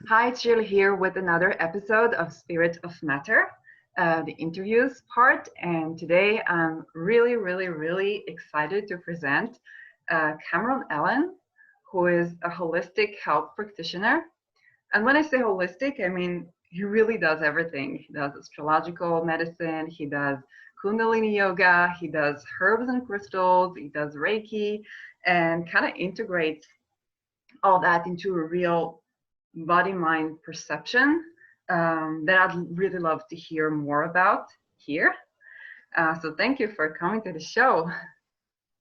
Hi, it's Jill here with another episode of Spirit of Matter, the interviews part. And today I'm really excited to present Cameron Allen, who is a holistic health practitioner. And when I say holistic, I mean he really does everything. He does astrological medicine, he does Kundalini yoga, he does herbs and crystals, he does Reiki, and kind of integrates all that into a real body mind perception that I'd really love to hear more about here. So thank you for coming to the show.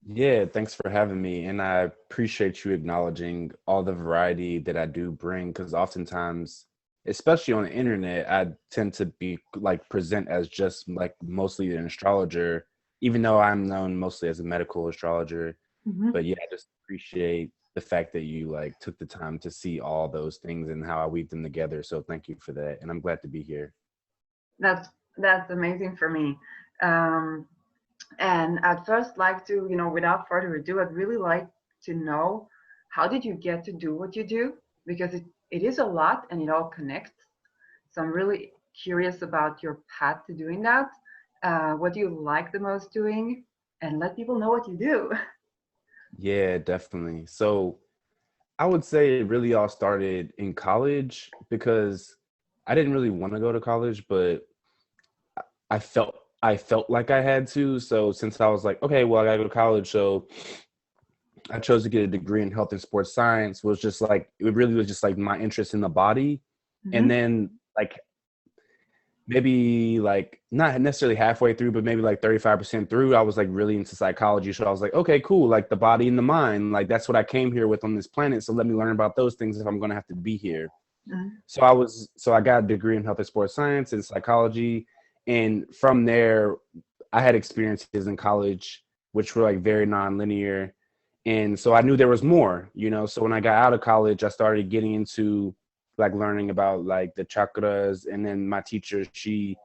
Yeah, thanks for having me. And I appreciate you acknowledging all the variety that I do bring because oftentimes, especially on the internet, I tend to be like present as just like mostly an astrologer, even though I'm known mostly as a medical astrologer. Mhm. But yeah, I just appreciate the fact that you like took the time to see all those things and how I weave them together. So thank you for that. And I'm glad to be here. That's that's amazing for me. Um, and I'd first like to, without further ado, I'd really like to know how did you get to do what you do? Because it is a lot and it all connects. So I'm really curious about your path to doing that. What do you like the most doing? And let people know what you do. Yeah, definitely. So I would say it really all started in college because I didn't really want to go to college, but I felt like I had to. So since I was like, okay, well, I gotta go to college, so I chose to get a degree in health and sports science. Was just like it really was just like my interest in the body, and Hmm. then like maybe like not necessarily halfway through, but maybe like 35% through, I was like really into psychology. So I was like, okay, cool, like the body and the mind, like that's what I came here with on this planet. So let me learn about those things if I'm gonna have to be here. Hmm. So I got a degree in health and sports science and psychology. And from there, I had experiences in college which were like very nonlinear. And so I knew there was more, you know. So when I got out of college, I started getting into like learning about like the chakras. And then my teacher, she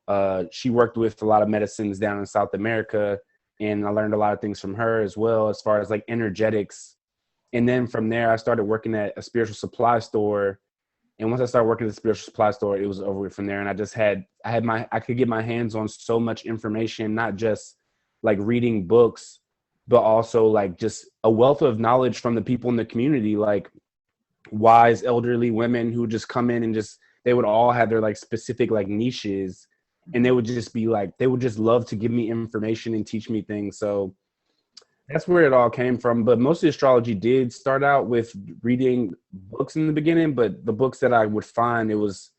worked with a lot of medicines down in South America. And I learned a lot of things from her as well, as far as like energetics. And then from there, I started working at a spiritual supply store, and once I started working at the spiritual supply store, it was over with from there. And I could get my hands on so much information, not just like reading books, but also like just a wealth of knowledge from the people in the community, like wise elderly women who just come in and just, they would all have their like specific like niches. And they would just be like, they would just love to give me information and teach me things. So that's where it all came from. But mostly astrology did start out with reading books in the beginning, but the books that I would find, it was,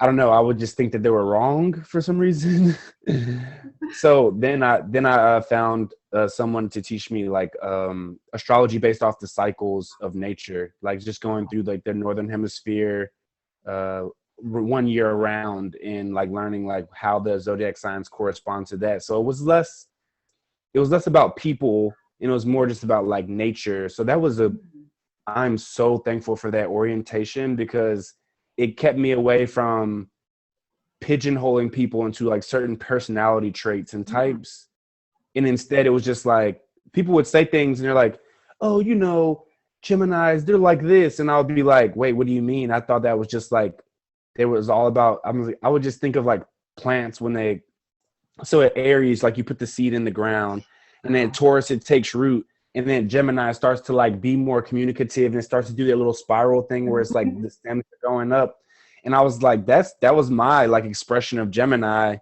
I don't know, I would just think that they were wrong for some reason. So then I found someone to teach me like astrology based off the cycles of nature, like just going through like the northern hemisphere uh, 1 year around and like learning like how the zodiac signs correspond to that. So it was less about people and it was more just about like nature. So that was a I'm so thankful for that orientation because it kept me away from pigeonholing people into like certain personality traits and types. And instead it was just like people would say things and they're like, oh, Geminis, they're like this. And I would be like, wait, what do you mean? I thought that was just like it was all about I would just think of like plants when they so at Aries, like you put the seed in the ground, and then Taurus it takes root, and then Gemini starts to like be more communicative and it starts to do that little spiral thing where it's like the stems are going up. And I was like, that was my like expression of Gemini.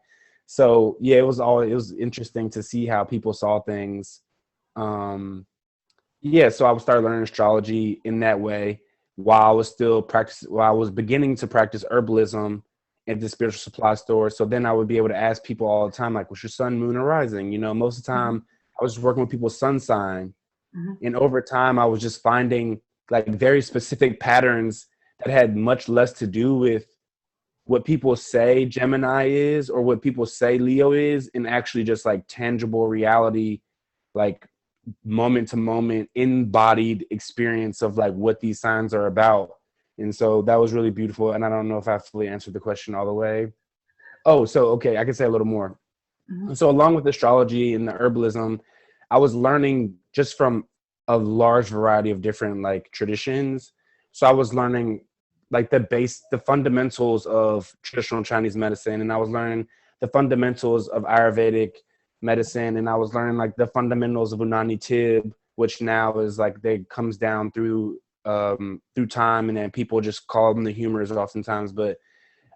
So yeah, it was interesting to see how people saw things. Um yeah, so I would start learning astrology in that way while I was beginning to practice herbalism at the spiritual supply store. So then I would be able to ask people all the time, like, what's your sun, moon, or rising? Most of the time I was just working with people's sun sign. And over time I was just finding like very specific patterns that had much less to do with what people say Gemini is or what people say Leo is, and actually just like tangible reality, like moment to moment embodied experience of like what these signs are about. And so that was really beautiful. And I don't know if I fully answered the question all the way. Oh, so okay, I can say a little more. So along with astrology and the herbalism, I was learning just from a large variety of different like traditions. So I was learning like the fundamentals of traditional Chinese medicine, and I was learning the fundamentals of Ayurvedic medicine, and I was learning like the fundamentals of Unani Tib, which now is like they comes down through time, and then people just call them the humors oftentimes, but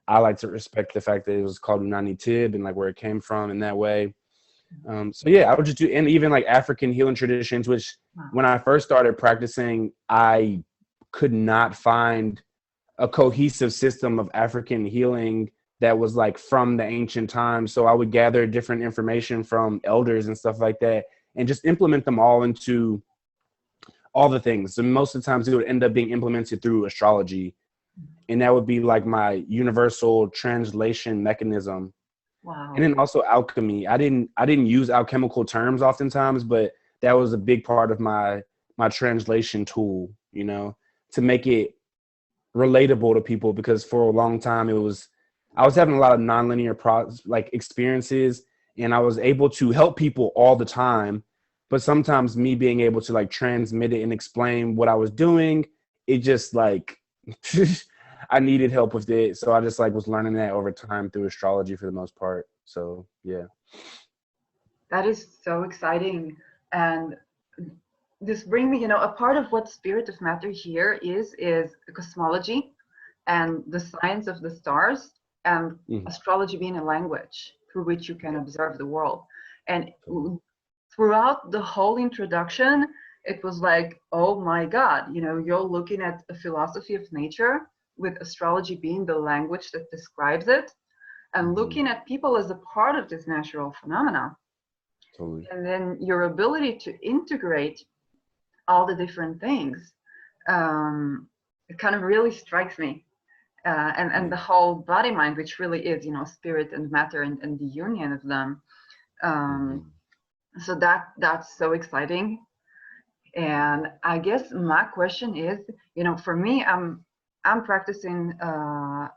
I like to respect the fact that it was called Unani Tib and like where it came from in that way. So yeah, I would just do, and even like African healing traditions, which when I first started practicing, I could not find a cohesive system of African healing that was like from the ancient times. So I would gather different information from elders and stuff like that and just implement them all into all the things. And most of the times it would end up being implemented through astrology. And that would be like my universal translation mechanism. Wow. And then also alchemy. I didn't use alchemical terms oftentimes, but that was a big part of my translation tool, you know, to make it relatable to people, because for a long time I was having a lot of nonlinear experiences, and I was able to help people all the time, but sometimes me being able to like transmit it and explain what I was doing, it just like I needed help with it. So I just like was learning that over time through astrology for the most part. So yeah. That is so exciting. And this brings me, a part of what Spirit of Matter here is cosmology and the science of the stars, and astrology being a language through which you can observe the world. And throughout the whole introduction, it was like, oh my God, you're looking at a philosophy of nature with astrology being the language that describes it, and looking at people as a part of this natural phenomena. Totally. And then your ability to integrate all the different things, it kind of really strikes me. And the whole body mind, which really is, spirit and matter and the union of them. So that's so exciting. And I guess my question is, for me, I'm practicing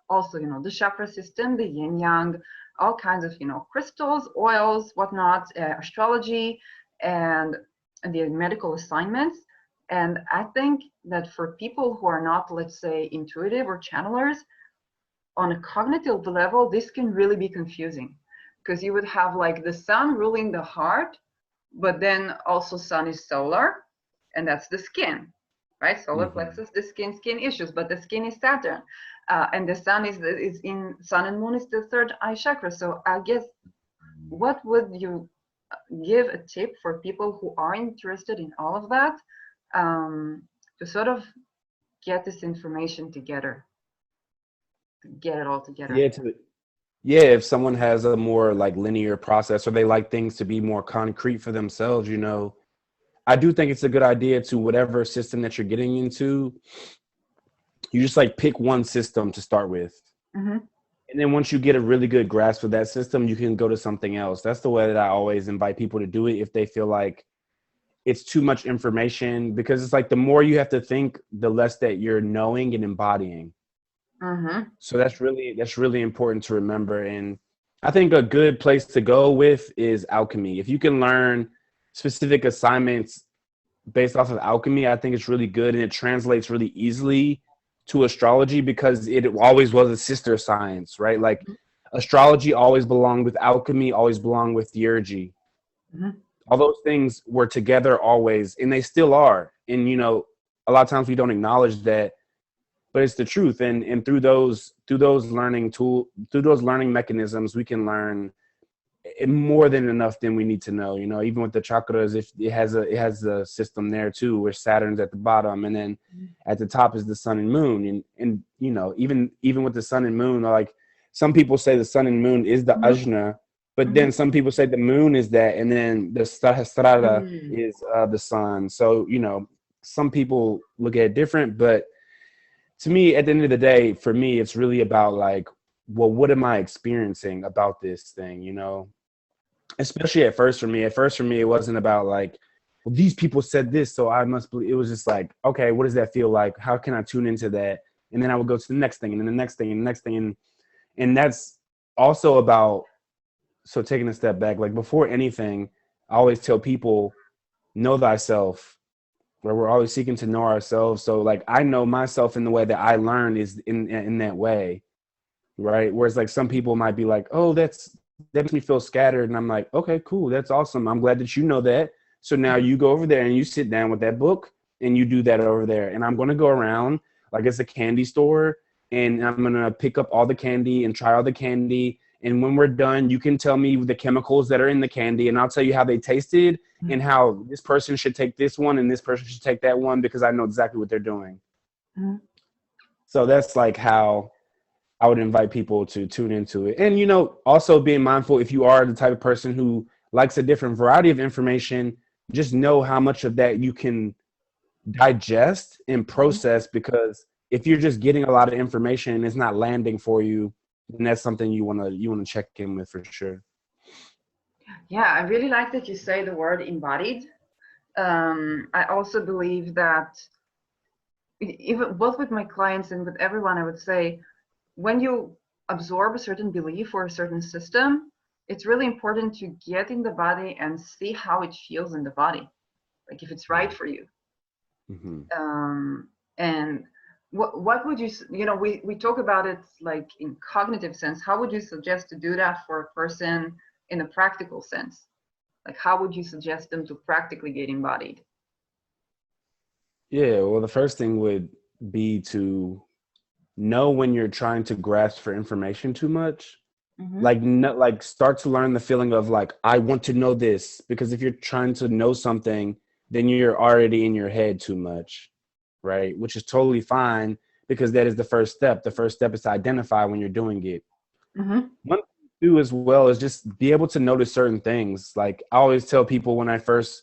also, the chakra system, the yin yang, all kinds of, crystals, oils, whatnot, astrology, and the medical assignments. And I think that for people who are not, let's say, intuitive or channelers, on a cognitive level, this can really be confusing, because you would have like the sun ruling the heart, but then also sun is solar, and that's the skin, right? Solar plexus, the skin issues, but the skin is Saturn, and the sun is in sun and moon is the third eye chakra. So I guess, what would you give a tip for people who are interested in all of that, to sort of get this information together, get it all together? Yeah, if someone has a more like linear process, or they like things to be more concrete for themselves, I do think it's a good idea to, whatever system that you're getting into, you just like pick one system to start with. And then once you get a really good grasp of that system, you can go to something else. That's the way that I always invite people to do it, if they feel like it's too much information, because it's like the more you have to think, the less that you're knowing and embodying. So that's really important to remember. And I think a good place to go with is alchemy. If you can learn specific assignments based off of alchemy, I think it's really good, and it translates really easily to astrology, because it always was a sister science, right? Like astrology always belonged with alchemy, always belonged with theurgy. All those things were together always, and they still are. And a lot of times we don't acknowledge that, but it's the truth. And through those learning mechanisms, we can learn more than enough than we need to know. Even with the chakras, if it has a system there too, where Saturn's at the bottom, and then at the top is the sun and moon. And even with the sun and moon, like some people say the sun and moon is the ajna, but then some people say the moon is that, and then the sahasrara is the sun. So some people look at it different, but to me, at the end of the day, for me, it's really about like, well, what am I experiencing about this thing, Especially at first for me. At first for me, it wasn't about like, well, these people said this, so I must believe. It was just like, okay, what does that feel like? How can I tune into that? And then I would go to the next thing, and then the next thing, and the next thing. And that's also about, so taking a step back, like before anything, I always tell people, know thyself. where we're always seeking to know ourselves. So like I know myself in the way that I learn is in that way, right? Whereas like some people might be like, oh, that makes me feel scattered, and I'm like, okay, cool, that's awesome. I'm glad that you know that. So now you go over there and you sit down with that book and you do that over there. And I'm going to go around like it's a candy store, and I'm going to pick up all the candy and try all the candy. And when we're done, you can tell me the chemicals that are in the candy, and I'll tell you how they tasted and how this person should take this one and this person should take that one, because I know exactly what they're doing. Mm-hmm. So that's like how I would invite people to tune into it. And, you know, also being mindful, if you are the type of person who likes a different variety of information, just know how much of that you can digest and process, because if you're just getting a lot of information and it's not landing for you, then that's something you want to check in with for sure. Yeah, I really like that you say the word embodied. I also believe that even both with my clients and with everyone, I would say when you absorb a certain belief or a certain system, it's really important to get in the body and see how it feels in the body, like if it's right for you. And what would you, you know, we talk about it like in cognitive sense. How would you suggest to do that for a person in a practical sense? Like how would you suggest them to practically get embodied? Yeah, well, the first thing would be to know when you're trying to grasp for information too much. Like, no, like start to learn the feeling of like, I want to know this, because if you're trying to know something, then you're already in your head too much, right? Which is totally fine, because that is the first step. The first step is to identify when you're doing it. One thing to do as well is just be able to notice certain things. Like I always tell people when I first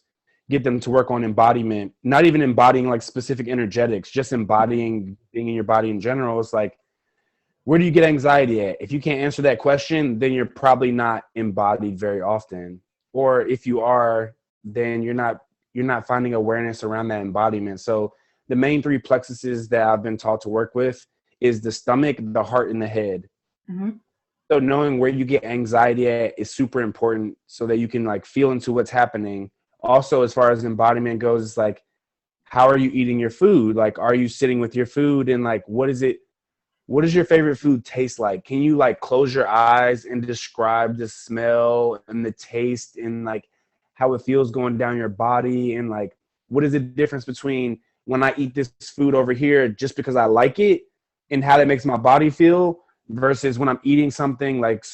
get them to work on embodiment, not even embodying like specific energetics, just embodying being in your body in general. It's like, where do you get anxiety at? If you can't answer that question, then you're probably not embodied very often. Or if you are, then you're not finding awareness around that embodiment. So the main three plexuses that I've been taught to work with is the stomach, the heart, and the head. So knowing where you get anxiety at is super important, so that you can like feel into what's happening. Also, as far as embodiment goes, it's like, how are you eating your food? Like, are you sitting with your food, and like, what does your favorite food taste like? Can you like close your eyes and describe the smell and the taste and like how it feels going down your body? And like, what is the difference between when I eat this food over here just because I like it and how that makes my body feel, versus when I'm eating something like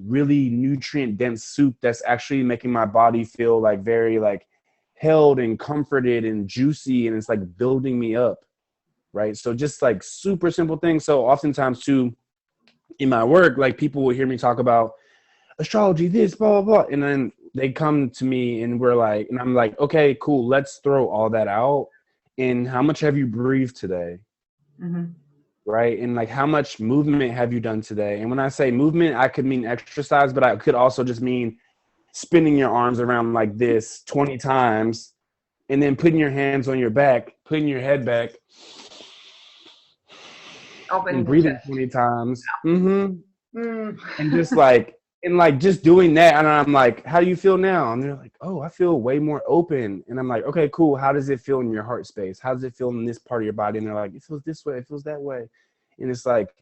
really nutrient dense soup that's actually making my body feel like very like held and comforted and juicy, and it's like building me up. Right. So just like super simple things. So oftentimes too, in my work, like people will hear me talk about astrology, this, blah, blah, blah. And then they come to me and we're like, and I'm like, okay, cool. Let's throw all that out. And how much have you breathed today? Right. And like, how much movement have you done today? And when I say movement, I could mean exercise, but I could also just mean spinning your arms around like this 20 times, and then putting your hands on your back, putting your head back, Opening and the breathing chest. 20 times. And just like, just doing that. And I'm like, how do you feel now? And they're like, oh, I feel way more open. And I'm like, okay, cool. How does it feel in your heart space? How does it feel in this part of your body? And they're like, it feels this way. It feels that way. And it's like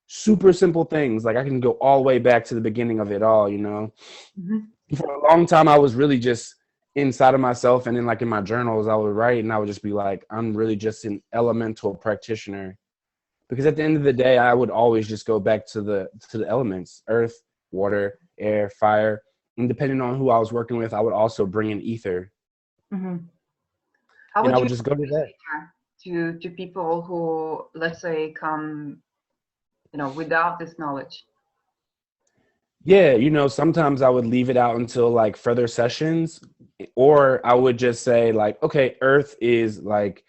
super simple things. Like I can go all the way back to the beginning of it all, you know? For a long time, I was really just inside of myself. And then like in my journals, I would write and I would just be like, I'm really just an elemental practitioner. Because at the end of the day, I would always just go back to the elements: earth, water, air, fire. And depending on who I was working with, I would also bring in ether. How And would I you would just go to that. to people who, let's say, come, you know, without this knowledge? Yeah, you know, sometimes I would leave it out until like further sessions, or I would just say like, okay, earth is like,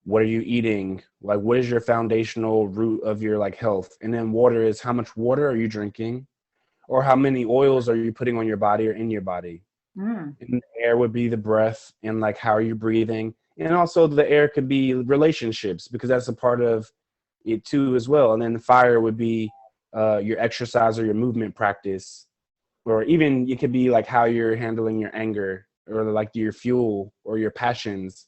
what are you eating? Like, what is your foundational root of your like health? And then water is, how much water are you drinking? Or how many oils are you putting on your body or in your body? And the air would be the breath, and like, how are you breathing? And also the air could be relationships, because that's a part of it too as well. And then the fire would be your exercise or your movement practice, or even it could be like how you're handling your anger, or like your fuel or your passions.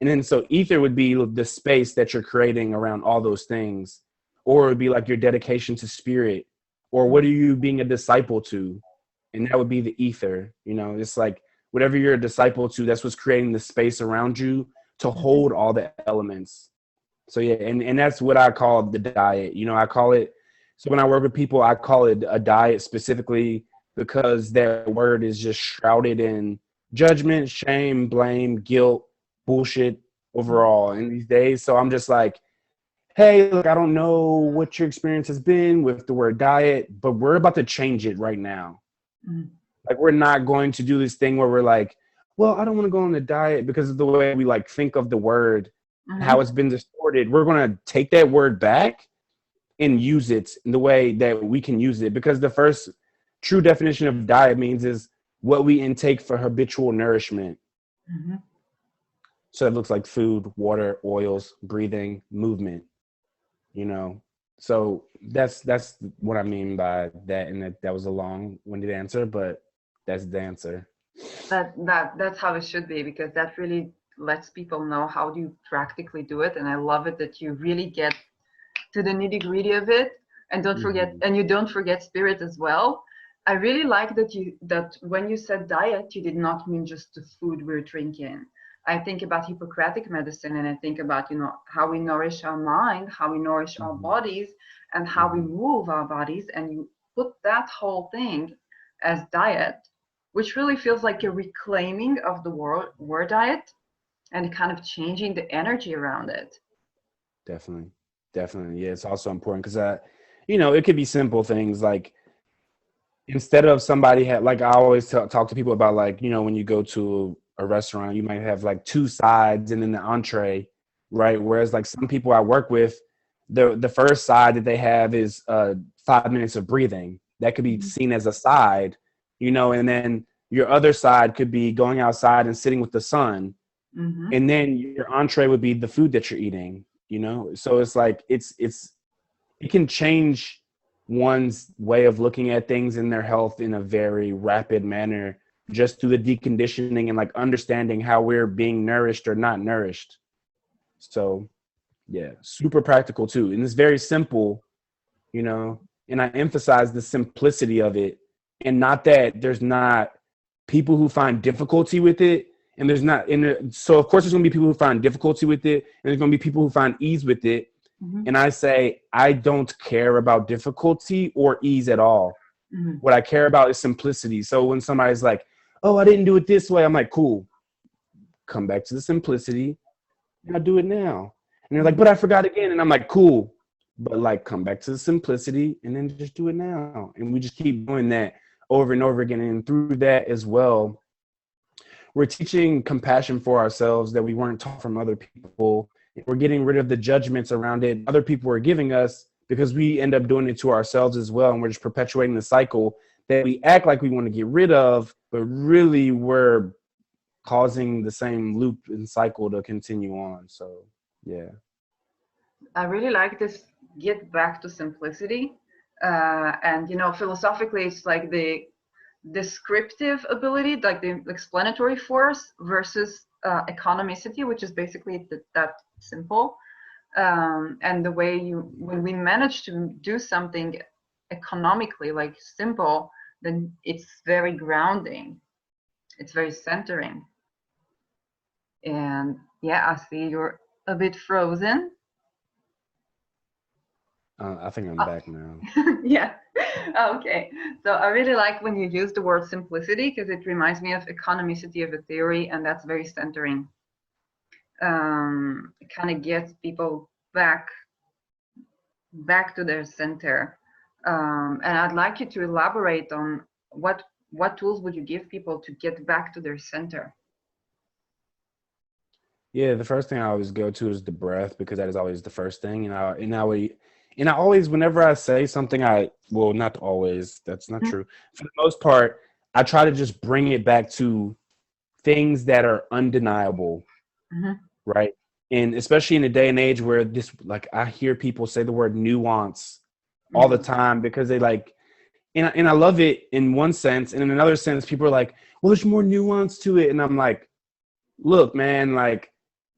And then so ether would be the space that you're creating around all those things, or it would be like your dedication to spirit, or what are you being a disciple to? And that would be the ether. It's like whatever you're a disciple to, that's what's creating the space around you to hold all the elements. So yeah, and that's what I call the diet. I call it, so when I work with people, I call it a diet specifically because that word is just shrouded in judgment, shame, blame, guilt, bullshit overall in these days. So I'm just like, hey, look, I don't know what your experience has been with the word diet, but we're about to change it right now. Like, we're not going to do this thing where we're like, well, I don't want to go on the diet because of the way we like think of the word, how it's been distorted. We're going to take that word back and use it in the way that we can use it, because the first true definition of diet means is what we intake for habitual nourishment. So it looks like food, water, oils, breathing, movement, so that's what I mean by that. And that was a long-winded answer, but that's the answer. That's how it should be, because that really lets people know how do you practically do it. And I love it that you really get to the nitty-gritty of it, and you don't forget spirit as well. I really like that when you said diet, you did not mean just the food we're drinking. I think about Hippocratic medicine, and I think about how we nourish our mind, how we nourish our bodies, and how we move our bodies, and you put that whole thing as diet, which really feels like a reclaiming of the word diet and kind of changing the energy around it. Definitely. Yeah, it's also important because it could be simple things like, instead of somebody like I always talk to people about, like, when you go to a restaurant, you might have like 2 sides and then the entree, right? Whereas like some people I work with, the first side that they have is 5 minutes of breathing. That could be seen as a side, and then your other side could be going outside and sitting with the sun. And then your entree would be the food that you're eating, So it's like, it can change one's way of looking at things in their health in a very rapid manner, just through the deconditioning and like understanding how we're being nourished or not nourished. So yeah, super practical too. And it's very simple, and I emphasize the simplicity of it, and not that there's not people who find difficulty with it. And there's not, so of course there's going to be people who find difficulty with it, and there's going to be people who find ease with it. And I say, I don't care about difficulty or ease at all. What I care about is simplicity. So when somebody's like, oh, I didn't do it this way, I'm like, cool, come back to the simplicity. I'll do it now. And they're like, but I forgot again. And I'm like, cool, but like, come back to the simplicity and then just do it now. And we just keep doing that over and over again. And through that as well, we're teaching compassion for ourselves that we weren't taught from other people. We're getting rid of the judgments around it other people are giving us, because we end up doing it to ourselves as well. And we're just perpetuating the cycle that we act like we want to get rid of, but really we're causing the same loop and cycle to continue on. So, yeah. I really like this get back to simplicity. And, philosophically, it's like the descriptive ability, like the explanatory force, versus economicity, which is basically that simple. And the way when we manage to do something economically, like simple, then it's very grounding. It's very centering. And yeah, I see you're a bit frozen. I think I'm back now. Yeah. Okay. So I really like when you use the word simplicity, because it reminds me of economicity of a theory, and that's very centering. It kind of gets people back to their center. And I'd like you to elaborate on what tools would you give people to get back to their center? Yeah, the first thing I always go to is the breath, because that is always the first thing. And I always, whenever I say something, not always, that's not true. For the most part, I try to just bring it back to things that are undeniable, right? And especially in a day and age where I hear people say the word nuance all the time, because they like, and I love it in one sense. And in another sense, people are like, well, there's more nuance to it. And I'm like, look, man, like,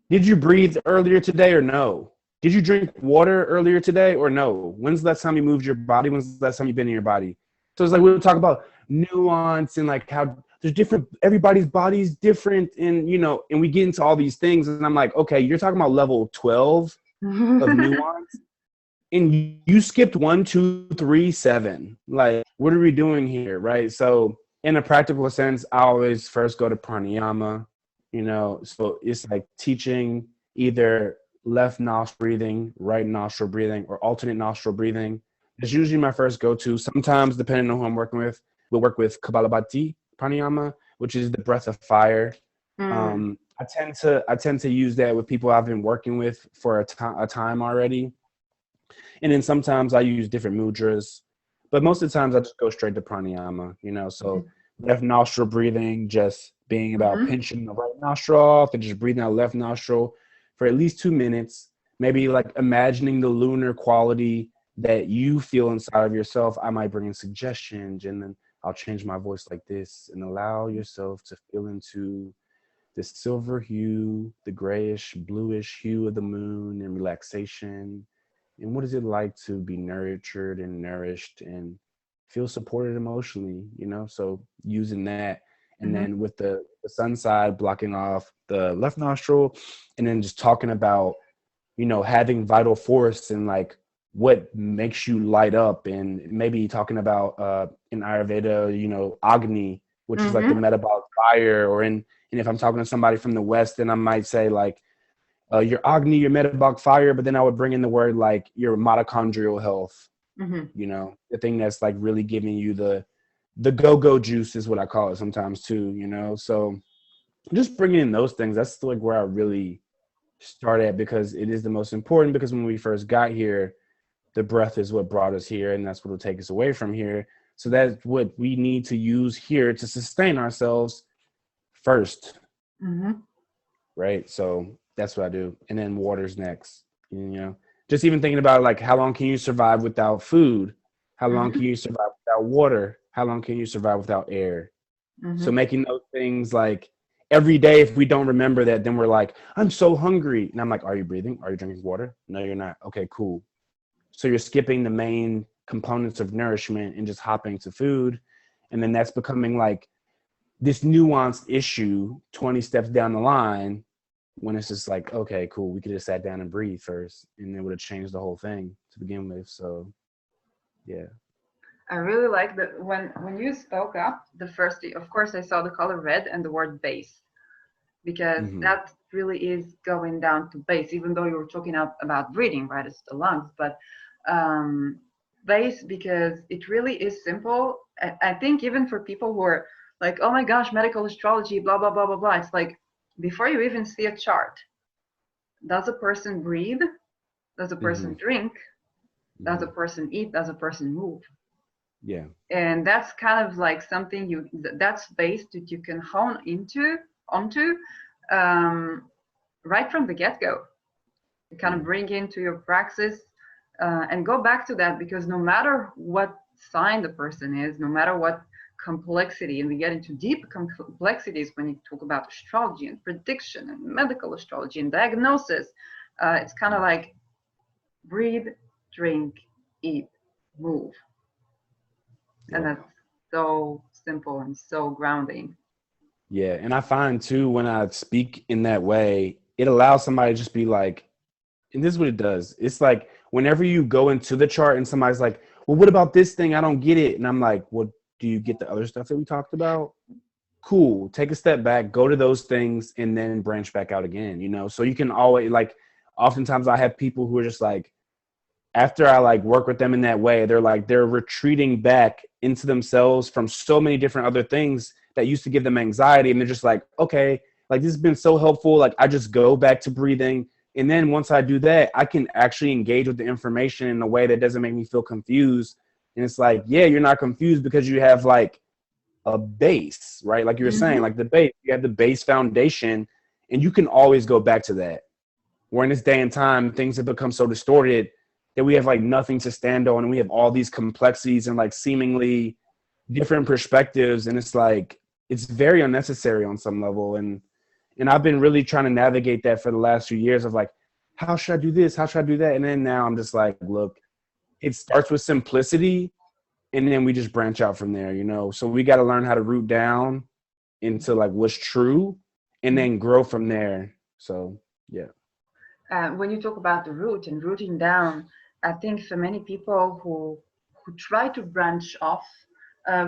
Did you breathe earlier today or no? Did you drink water earlier today or no? When's the last time you moved your body? When's the last time you've been in your body? So it's like we'll talk about nuance and like how there's different, everybody's body is different, and and we get into all these things, and I'm like, okay, you're talking about level 12 of nuance, and you skipped 1, 2, 3, 7. Like, what are we doing here, right? So in a practical sense, I always first go to pranayama. So it's like teaching either left nostril breathing, right nostril breathing, or alternate nostril breathing. It's usually my first go-to. Sometimes, depending on who I'm working with, we'll work with Kapalabhati pranayama, which is the breath of fire. I tend to use that with people I've been working with for a time already. And then sometimes I use different mudras, but most of the times I just go straight to pranayama, so left nostril breathing, just being about pinching the right nostril off and just breathing out left nostril for at least 2 minutes, maybe like imagining the lunar quality that you feel inside of yourself. I might bring in suggestions, and then I'll change my voice like this and allow yourself to feel into the silver hue, the grayish, bluish hue of the moon, and relaxation. And what is it like to be nurtured and nourished and feel supported emotionally, So using that, and then with the sun side, blocking off the left nostril, and then just talking about, having vital force and like what makes you light up, and maybe talking about in Ayurveda, Agni, which is like the metabolic fire, or and if I'm talking to somebody from the West, then I might say like your Agni, your metabolic fire, but then I would bring in the word like your mitochondrial health, the thing that's like really giving you the go-go juice is what I call it sometimes too, so just bringing in those things, that's like where I really start at, because it is the most important, because when we first got here, the breath is what brought us here, and that's what will take us away from here. So that's what we need to use here to sustain ourselves first. Right? So that's what I do. And then water's next, just even thinking about like, how long can you survive without food? How long can you survive without water? How long can you survive without air? So making those things like every day, if we don't remember that, then we're like, I'm so hungry. And I'm like, are you breathing? Are you drinking water? No, you're not. Okay, cool. So you're skipping the main components of nourishment and just hopping to food. And then that's becoming like this nuanced issue 20 steps down the line, when it's just like, okay, cool, we could have sat down and breathe first, and it would have changed the whole thing to begin with. So yeah. I really like that when you spoke up, the first thing, of course, I saw the color red and the word base, because that really is going down to base, even though you were talking about breathing, right? It's the lungs, but base, because it really is simple. I think even for people who are like, oh my gosh, medical astrology, blah, blah, blah, blah, blah. It's like, before you even see a chart, does a person breathe? Does a person drink? Does a person eat? Does a person move? Yeah. And that's kind of like something that's based that you can hone onto right from the get-go. You kind of bring into your praxis and go back to that, because no matter what sign the person is, no matter what complexity, and we get into deep complexities when you talk about astrology and prediction and medical astrology and diagnosis, it's kind of like breathe, drink, eat, move. And that's so simple and so grounding. Yeah. And I find too, when I speak in that way, it allows somebody to just be like, and this is what it does. It's like whenever you go into the chart and somebody's like, well, what about this thing? I don't get it. And I'm like, well, do you get the other stuff that we talked about? Cool. Take a step back, go to those things, and then branch back out again, so you can always like, oftentimes I have people who are just like, after I like work with them in that way, they're retreating back into themselves from so many different other things that used to give them anxiety. And they're just like, okay, like this has been so helpful. Like I just go back to breathing. And then once I do that, I can actually engage with the information in a way that doesn't make me feel confused. And it's like, yeah, you're not confused because you have like a base, right? Like you were saying, like the base, you have the base foundation, and you can always go back to that. Where in this day and time, things have become so distorted that we have like nothing to stand on, and we have all these complexities and like seemingly different perspectives. And it's like, it's very unnecessary on some level. And And I've been really trying to navigate that for the last few years of like, how should I do this? How should I do that? And then now I'm just like, look, it starts with simplicity and then we just branch out from there, you know? So we got to learn how to root down into like what's true and then grow from there. So, yeah. When you talk about the root and rooting down, I think for many people who try to branch off,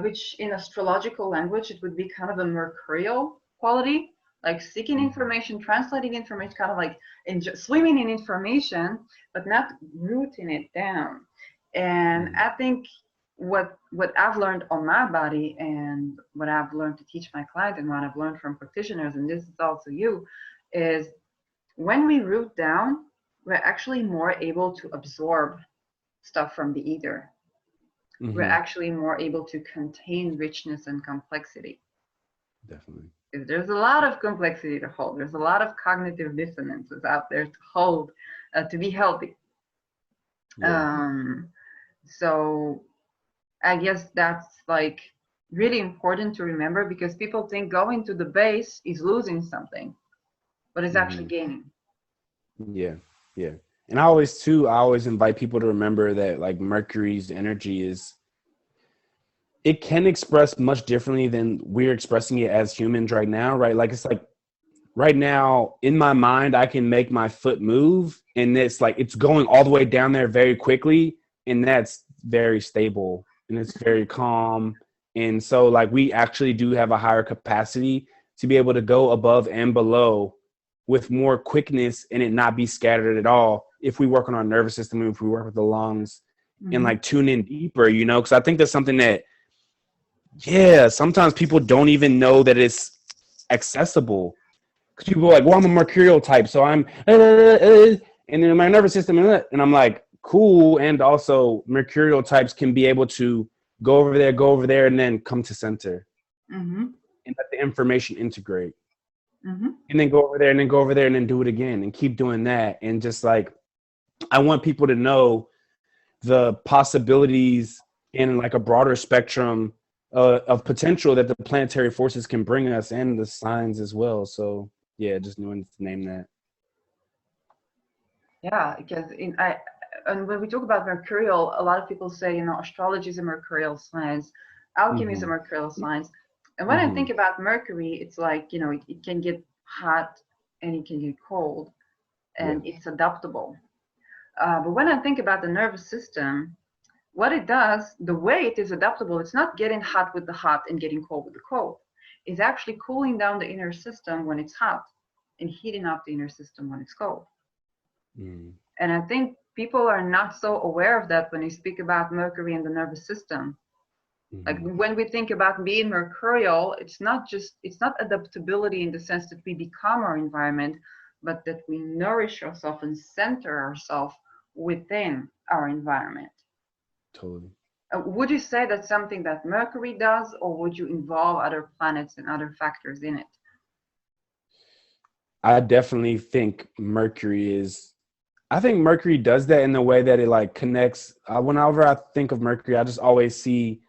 which in astrological language it would be kind of a mercurial quality, like seeking information, translating information, kind of like swimming in information, but not rooting it down. And I think what I've learned on my body and what I've learned to teach my clients and what I've learned from practitioners, and this is also you, is when we root down, we're actually more able to absorb stuff from the ether. We're actually more able to contain richness and complexity. Definitely. If there's a lot of complexity to hold, there's a lot of cognitive dissonances out there to hold, to be healthy. Yeah. So I guess that's like really important to remember, because people think going to the base is losing something, but it's actually gaining. Yeah. Yeah. And I always invite people to remember that like Mercury's energy it can express much differently than we're expressing it as humans right now, right? Like it's like right now in my mind, I can make my foot move and it's going all the way down there very quickly. And that's very stable and it's very calm. And so like we actually do have a higher capacity to be able to go above and below with more quickness and it not be scattered at all if we work on our nervous system, if we work with the lungs and like tune in deeper, you know, because I think that's something that, sometimes people don't even know that it's accessible. Because people are like, well, I'm a mercurial type, so I'm, and then my nervous system, and I'm like, cool. And also mercurial types can be able to go over there, and then come to center and let the information integrate. And then go over there, and then go over there, and then do it again, and keep doing that. And just like, I want people to know the possibilities in like a broader spectrum of potential that the planetary forces can bring us, and the signs as well. So yeah, just knowing to name that. Yeah, because and when we talk about mercurial, a lot of people say, you know, astrology is a mercurial science, alchemy is a mercurial science. And when I think about Mercury, it's like, you know, it can get hot and it can get cold, and it's adaptable. But when I think about the nervous system, what it does, the way it is adaptable, it's not getting hot with the hot and getting cold with the cold. It's actually cooling down the inner system when it's hot and heating up the inner system when it's cold. And I think people are not so aware of that when they speak about Mercury and the nervous system. Like when we think about being mercurial, it's not adaptability in the sense that we become our environment, but that we nourish ourselves and center ourselves within our environment. Totally. Would you say that's something that Mercury does, or would you involve other planets and other factors in it? I definitely think Mercury does that in the way that it like connects. Whenever I think of Mercury, I just always see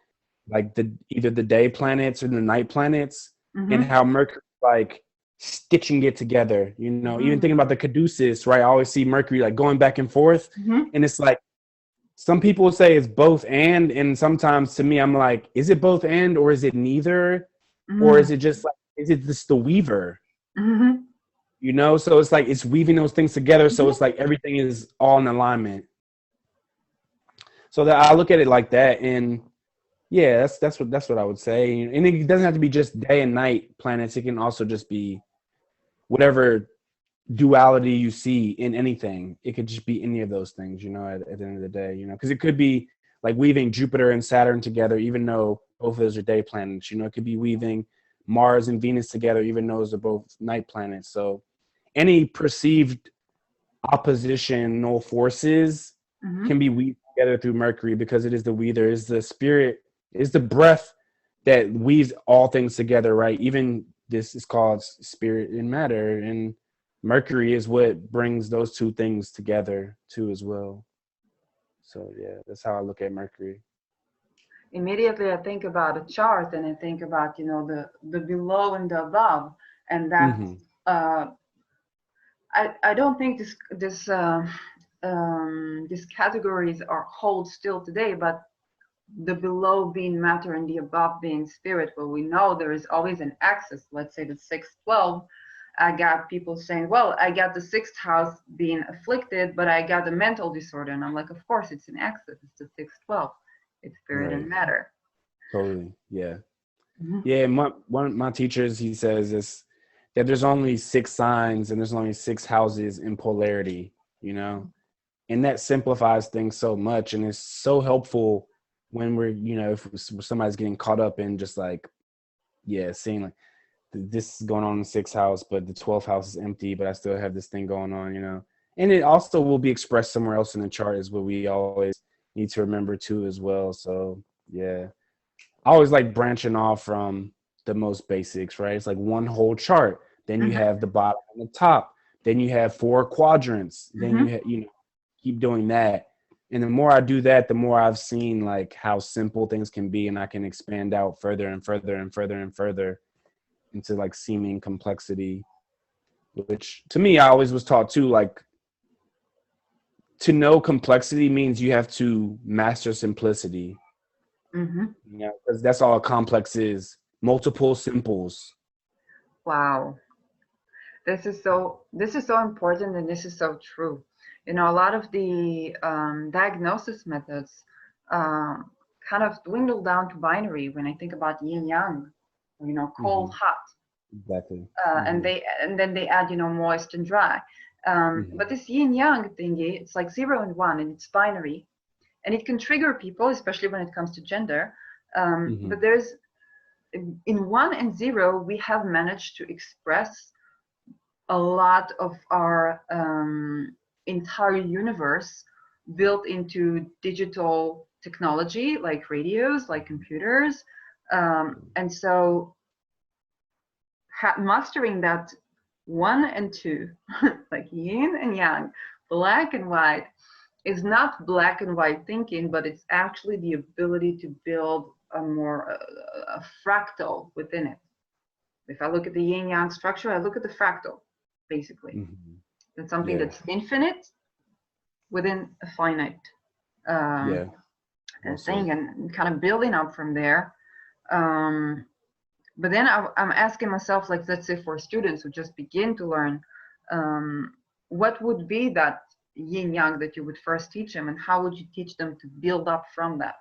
like either the day planets or the night planets, and how Mercury like stitching it together, you know. Even thinking about the caduceus, right? I always see Mercury like going back and forth, and it's like some people say it's both and sometimes to me I'm like, is it both and, or is it neither, or is it just the weaver? You know, so it's like it's weaving those things together, so it's like everything is all in alignment. So that I look at it like that, and yeah, that's what I would say. And it doesn't have to be just day and night planets. It can also just be whatever duality you see in anything. It could just be any of those things, you know, at the end of the day, you know, because it could be like weaving Jupiter and Saturn together, even though both of those are day planets. You know, it could be weaving Mars and Venus together, even though those are both night planets. So any perceived oppositional forces can be weaved together through Mercury, because it is the weaver, is the spirit, is the breath that weaves all things together, right? Even this is called spirit and matter, and Mercury is what brings those two things together too as well. So yeah, that's how I look at Mercury. Immediately I think about a chart and I think about, you know, the below and the above, and that uh, I don't think these categories are hold still today, but the below being matter and the above being spirit. Well, we know there is always an axis. Let's say the 612. I got people saying, well, I got the sixth house being afflicted, but I got a mental disorder. And I'm like, of course, it's an axis. It's the 612. It's spirit and Right. matter. Totally. Yeah. Mm-hmm. Yeah. One of my teachers, he says this, that there's only 6 signs and there's only 6 houses in polarity, you know, and that simplifies things so much. And it's so helpful when we're, you know, if somebody's getting caught up in just like, yeah, seeing like this is going on in the 6th house, but the 12th house is empty, but I still have this thing going on, you know, and it also will be expressed somewhere else in the chart is what we always need to remember too as well. So yeah, I always like branching off from the most basics, right? It's like one whole chart. Then you Mm-hmm. have the bottom and the top. Then you have 4 quadrants. Then Mm-hmm. you know, keep doing that. And the more I do that, the more I've seen like how simple things can be, and I can expand out further and further and further and further into like seeming complexity, which to me I always was taught too, like to know complexity means you have to master simplicity, Mm-hmm. you know, because that's all a complex is. Multiple simples. Wow. This is so important, and this is so true. You know, a lot of the diagnosis methods um, kind of dwindle down to binary when I think about yin yang, you know, cold, Hmm. hot, Exactly. and Hmm. then they add, you know, moist and dry. But Hmm. this yin yang thingy, it's like 0 and 1, and it's binary, and it can trigger people, especially when it comes to gender. Hmm. But there's in 1 and 0, we have managed to express a lot of our entire universe built into digital technology, like radios, like computers. And so mastering that 1 and 2, like yin and yang, black and white, is not black and white thinking, but it's actually the ability to build a fractal within it. If I look at the yin yang structure, I look at the fractal, basically. Hmm. It's something Yeah. that's infinite within a finite um, Yeah. Well said. thing, and kind of building up from there. Um, but then I'm asking myself, like, let's say for students who just begin to learn, what would be that yin yang that you would first teach them, and how would you teach them to build up from that?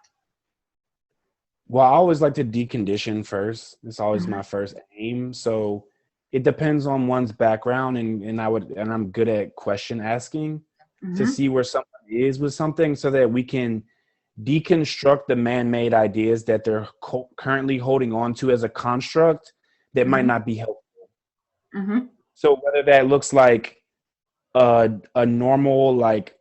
Well, I always like to decondition first. It's always Mm-hmm. my first aim. So it depends on one's background, and I'm good at question asking to Mm-hmm. see where someone is with something so that we can deconstruct the man-made ideas that they're currently holding on to as a construct that might Mm-hmm. not be helpful. Mm-hmm. So whether that looks like a normal like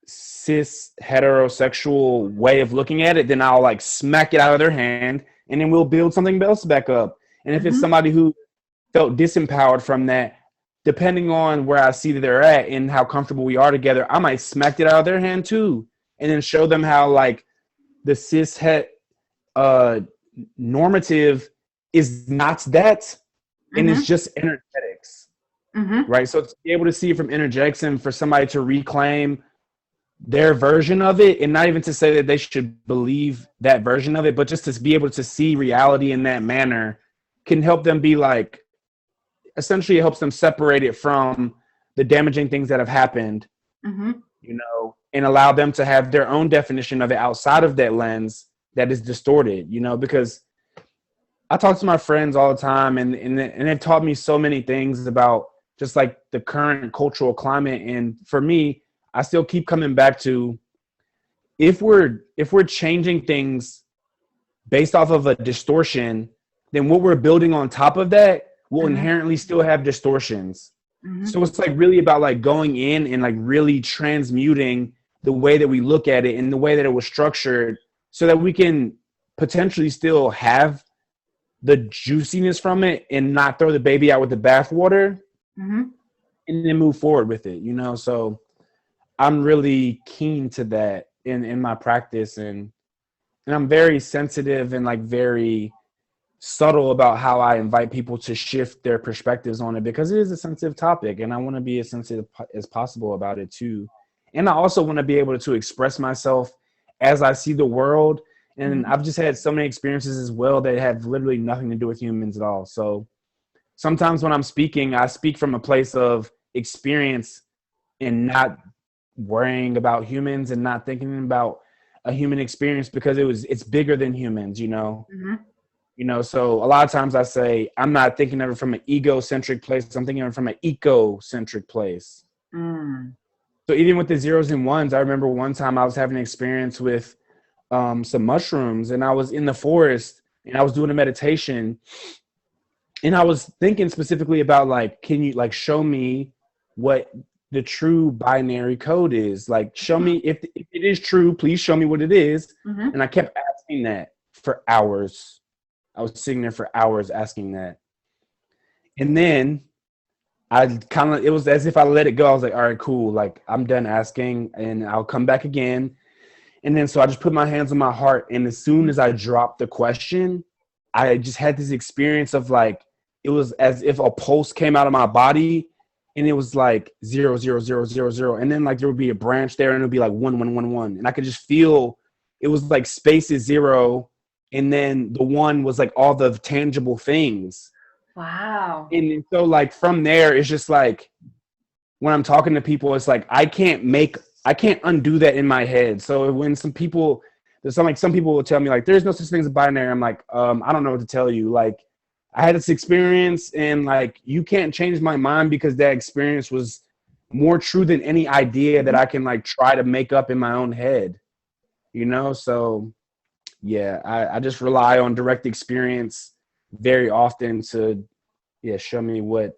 cis heterosexual way of looking at it, then I'll like smack it out of their hand and then we'll build something else back up. And if it's Mm-hmm. somebody who felt disempowered from that, depending on where I see that they're at and how comfortable we are together, I might smack it out of their hand too. And then show them how like the cis het uh normative is not that, and it's Mm-hmm. just energetics, Mm-hmm. right? So to be able to see it from energetics and for somebody to reclaim their version of it, and not even to say that they should believe that version of it, but just to be able to see reality in that manner can help them be like, essentially it helps them separate it from the damaging things that have happened, Mm-hmm. you know, and allow them to have their own definition of it outside of that lens that is distorted, you know, because I talk to my friends all the time, and they've taught me so many things about just like the current cultural climate. And for me, I still keep coming back to, if we're changing things based off of a distortion, then what we're building on top of that will Mm-hmm. inherently still have distortions. Mm-hmm. So it's like really about like going in and like really transmuting the way that we look at it and the way that it was structured so that we can potentially still have the juiciness from it and not throw the baby out with the bathwater, Mm-hmm. and then move forward with it, you know? So I'm really keen to that in my practice, and I'm very sensitive and like very subtle about how I invite people to shift their perspectives on it, because it is a sensitive topic and I want to be as sensitive as possible about it too. And I also want to be able to express myself as I see the world. And I've just had so many experiences as well that have literally nothing to do with humans at all. So sometimes when I'm speaking, I speak from a place of experience and not worrying about humans and not thinking about a human experience, because it's bigger than humans, you know. So a lot of times I say I'm not thinking of it from an egocentric place. I'm thinking of it from an eco-centric place. So even with the zeros and ones, I remember one time I was having an experience with some mushrooms, and I was in the forest and I was doing a meditation, and I was thinking specifically about, like, can you, like, show me what the true binary code is? Like, show me if it is true, please show me what it is. And I kept asking that for hours. I was sitting there for hours asking that. And then it was as if I let it go. I was like, all right, cool. Like, I'm done asking and I'll come back again. And then so I just put my hands on my heart. And as soon as I dropped the question, I just had this experience of, like, it was as if a pulse came out of my body, and it was like 0, 0, 0, 0, 0. And then, like, there would be a branch there and it would be like 1, 1, 1, 1. And I could just feel it was like space is 0. And then the 1 was like all the tangible things. Wow. And so, like, from there, it's just like, when I'm talking to people, it's like, I can't undo that in my head. So when some people will tell me, like, there's no such thing as a binary. I'm like, I don't know what to tell you. Like, I had this experience, and, like, you can't change my mind because that experience was more true than any idea that I can, like, try to make up in my own head, you know? So yeah, I just rely on direct experience very often to, show me what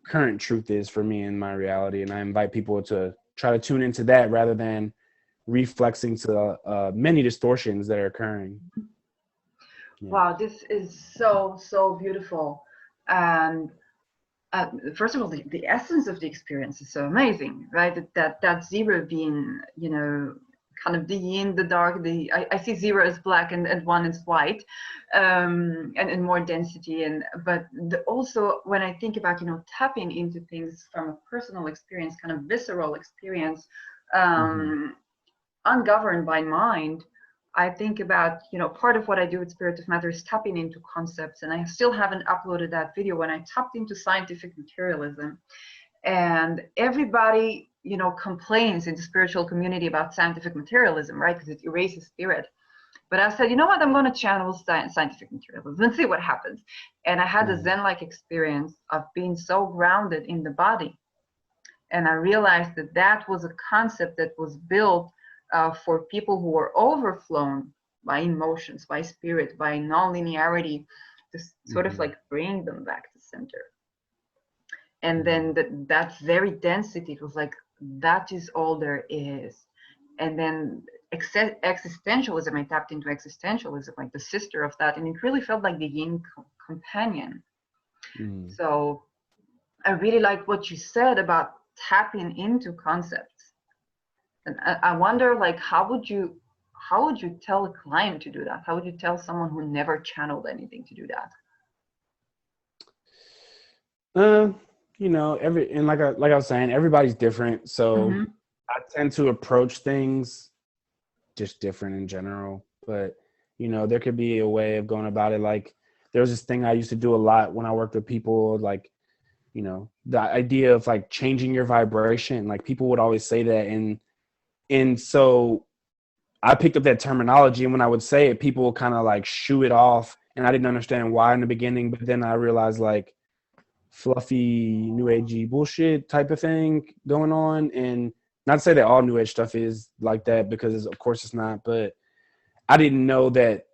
current truth is for me in my reality. And I invite people to try to tune into that rather than reflexing to many distortions that are occurring. Yeah. Wow, this is so beautiful. And first of all, the essence of the experience is so amazing, right? That zero being, kind of the yin, the dark. I see zero as black and one is white, and more density. But also when I think about tapping into things from a personal experience, kind of visceral experience, ungoverned by mind. I think about, part of what I do with Spirit of Matter is tapping into concepts, and I still haven't uploaded that video when I tapped into scientific materialism. And everybody, complains in the spiritual community about scientific materialism, right? Because it erases spirit. But I said, you know what? I'm going to channel scientific materialism and see what happens. And I had a Zen-like experience of being so grounded in the body. And I realized that was a concept that was built for people who are overflown by emotions, by spirit, by non-linearity, to sort of like bring them back to center. And then that very density, it was like, that is all there is. And then existentialism, I tapped into existentialism, like the sister of that, and it really felt like the yin companion. So I really like what you said about tapping into concepts. And I wonder, like, how would you tell a client to do that? How would you tell someone who never channeled anything to do that? Like I was saying, everybody's different. So I tend to approach things just different in general. But, there could be a way of going about it. Like, there was this thing I used to do a lot when I worked with people, like, the idea of, like, changing your vibration. Like, people would always say that. And so I picked up that terminology, and when I would say it, people would kind of, like, shoo it off. And I didn't understand why in the beginning, but then I realized, like, fluffy new agey bullshit type of thing going on. And not to say that all new age stuff is like that, because of course it's not, but I didn't know that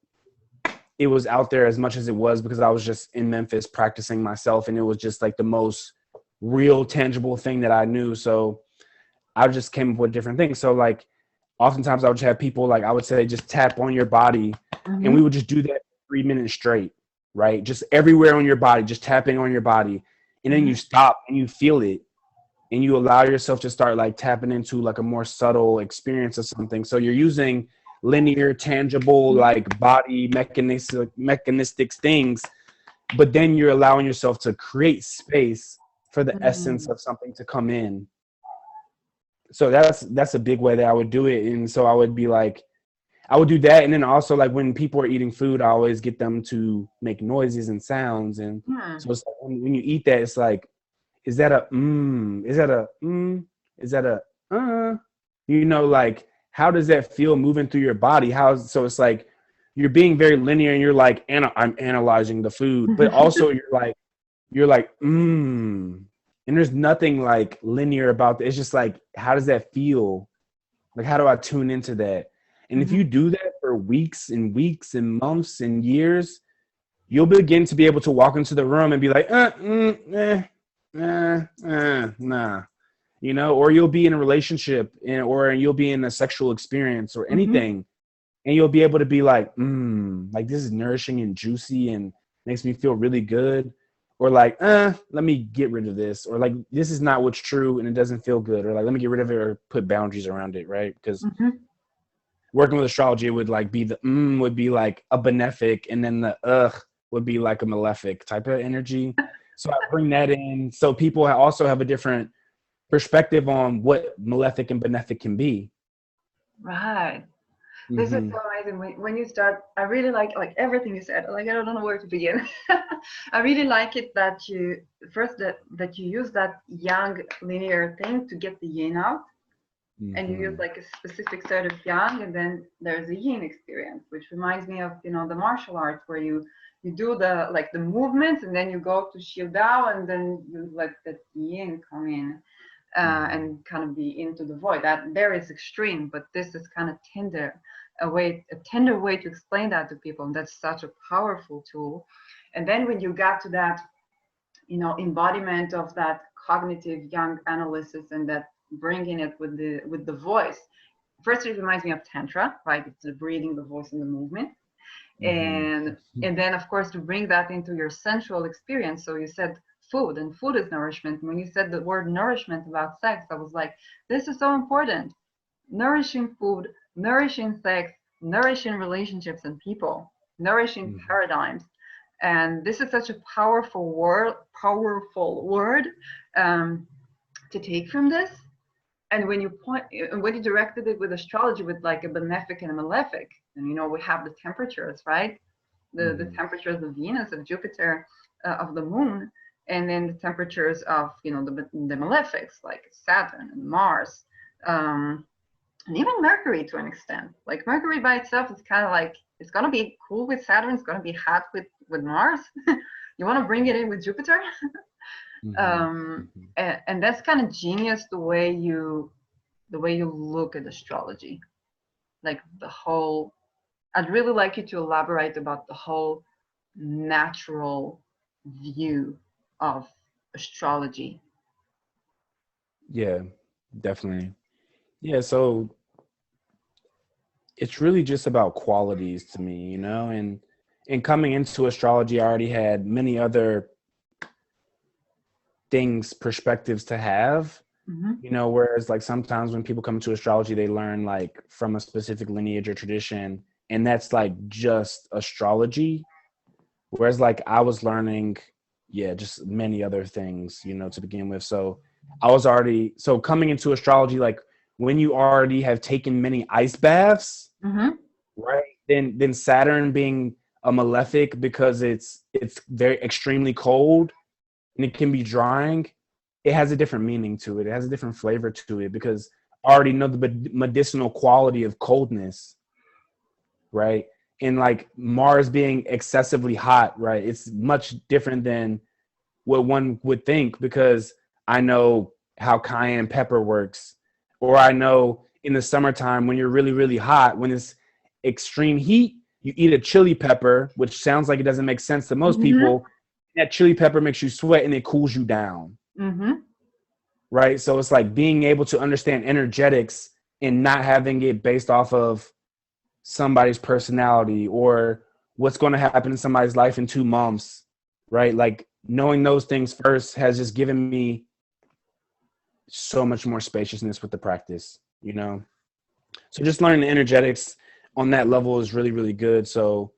it was out there as much as it was, because I was just in Memphis practicing myself, and it was just like the most real tangible thing that I knew. So I just came up with different things. So, like, oftentimes I would just have people, like, I would say, just tap on your body, and we would just do that 3 minutes straight, right? Just everywhere on your body, just tapping on your body. And then you stop and you feel it, and you allow yourself to start, like, tapping into, like, a more subtle experience of something. So you're using linear, tangible, like body mechanistic things, but then you're allowing yourself to create space for the essence Mm. of something to come in. So that's a big way that I would do it. And so I would be like, I would do that. And then also, like, when people are eating food, I always get them to make noises and sounds. And Mm. so it's like when you eat that, it's like, is that a is that a is that a like, how does that feel moving through your body? So it's like you're being very linear, and you're like, I'm analyzing the food, but also you're like and there's nothing like linear about it. It's just like, how does that feel? Like, how do I tune into that? And if Mhm. you do that for weeks and weeks and months and years, you'll begin to be able to walk into the room and be like, nah, or you'll be in a relationship, or you'll be in a sexual experience or Mhm. anything, and you'll be able to be like, like, this is nourishing and juicy and makes me feel really good. Or like, let me get rid of this. Or like, this is not what's true and it doesn't feel good. Or like, let me get rid of it or put boundaries around it, right? Because Mhm. working with astrology, it would like be the would be like a benefic, and then the would be like a malefic type of energy. So I bring that in, so people also have a different perspective on what malefic and benefic can be. Right. This is Mm-hmm. so amazing. When you start, I really like everything you said. Like, I don't know where to begin. I really like it that you first that you use that yang linear thing to get the yin out, and you use Mm-hmm. like a specific set of yang, and then there's a yin experience, which reminds me of the martial arts where you do the movements, and then you go to shield down, and then you let the yin come in. Mm-hmm. And kind of be into the void. That there is extreme, but this is kind of tender, a tender way to explain that to people, and that's such a powerful tool. And then when you got to that, embodiment of that cognitive young analysis, and that bringing it with the voice. First, it reminds me of tantra, right? It's the breathing, the voice, and the movement, and Mm-hmm. and then of course to bring that into your sensual experience. So you said food, and food is nourishment. When you said the word nourishment about sex, I was like, this is so important. Nourishing food, nourishing sex, nourishing relationships and people, nourishing paradigms. And this is such a powerful word um, to take from this. And when you directed it with astrology, with like a benefic and a malefic, and we have the temperatures, right? The Mm-hmm. temperatures of Venus, of Jupiter, of the Moon, and then the temperatures of the malefics like Saturn and Mars, um, and even Mercury to an extent. Like Mercury by itself is kind of like, it's gonna be cool with Saturn, it's gonna be hot with Mars. You want to bring it in with Jupiter, Mm-hmm. Mm-hmm. and that's kind of genius the way you look at astrology, like the whole. I'd really like you to elaborate about the whole natural view of astrology. Yeah, definitely. Yeah, so it's really just about qualities to me, and coming into astrology, I already had many other things, perspectives to have, Mm-hmm. whereas like sometimes when people come to astrology, they learn like from a specific lineage or tradition, and that's like just astrology. Whereas like I was learning, yeah, just many other things, to begin with. So so coming into astrology, like when you already have taken many ice baths, Mm-hmm. right? Then Saturn being a malefic because it's very extremely cold and it can be drying. It has a different meaning to it. It has a different flavor to it because I already know the medicinal quality of coldness, right? And like Mars being excessively hot, right? It's much different than what one would think because I know how cayenne pepper works, or I know in the summertime when you're really, really hot, when it's extreme heat, you eat a chili pepper, which sounds like it doesn't make sense to most Mm-hmm. people. That chili pepper makes you sweat and it cools you down, Mm-hmm. right? So it's like being able to understand energetics and not having it based off of somebody's personality or what's going to happen in somebody's life in 2 months, right? Like knowing those things first has just given me so much more spaciousness with the practice. So just learning the energetics on that level is really, really good. So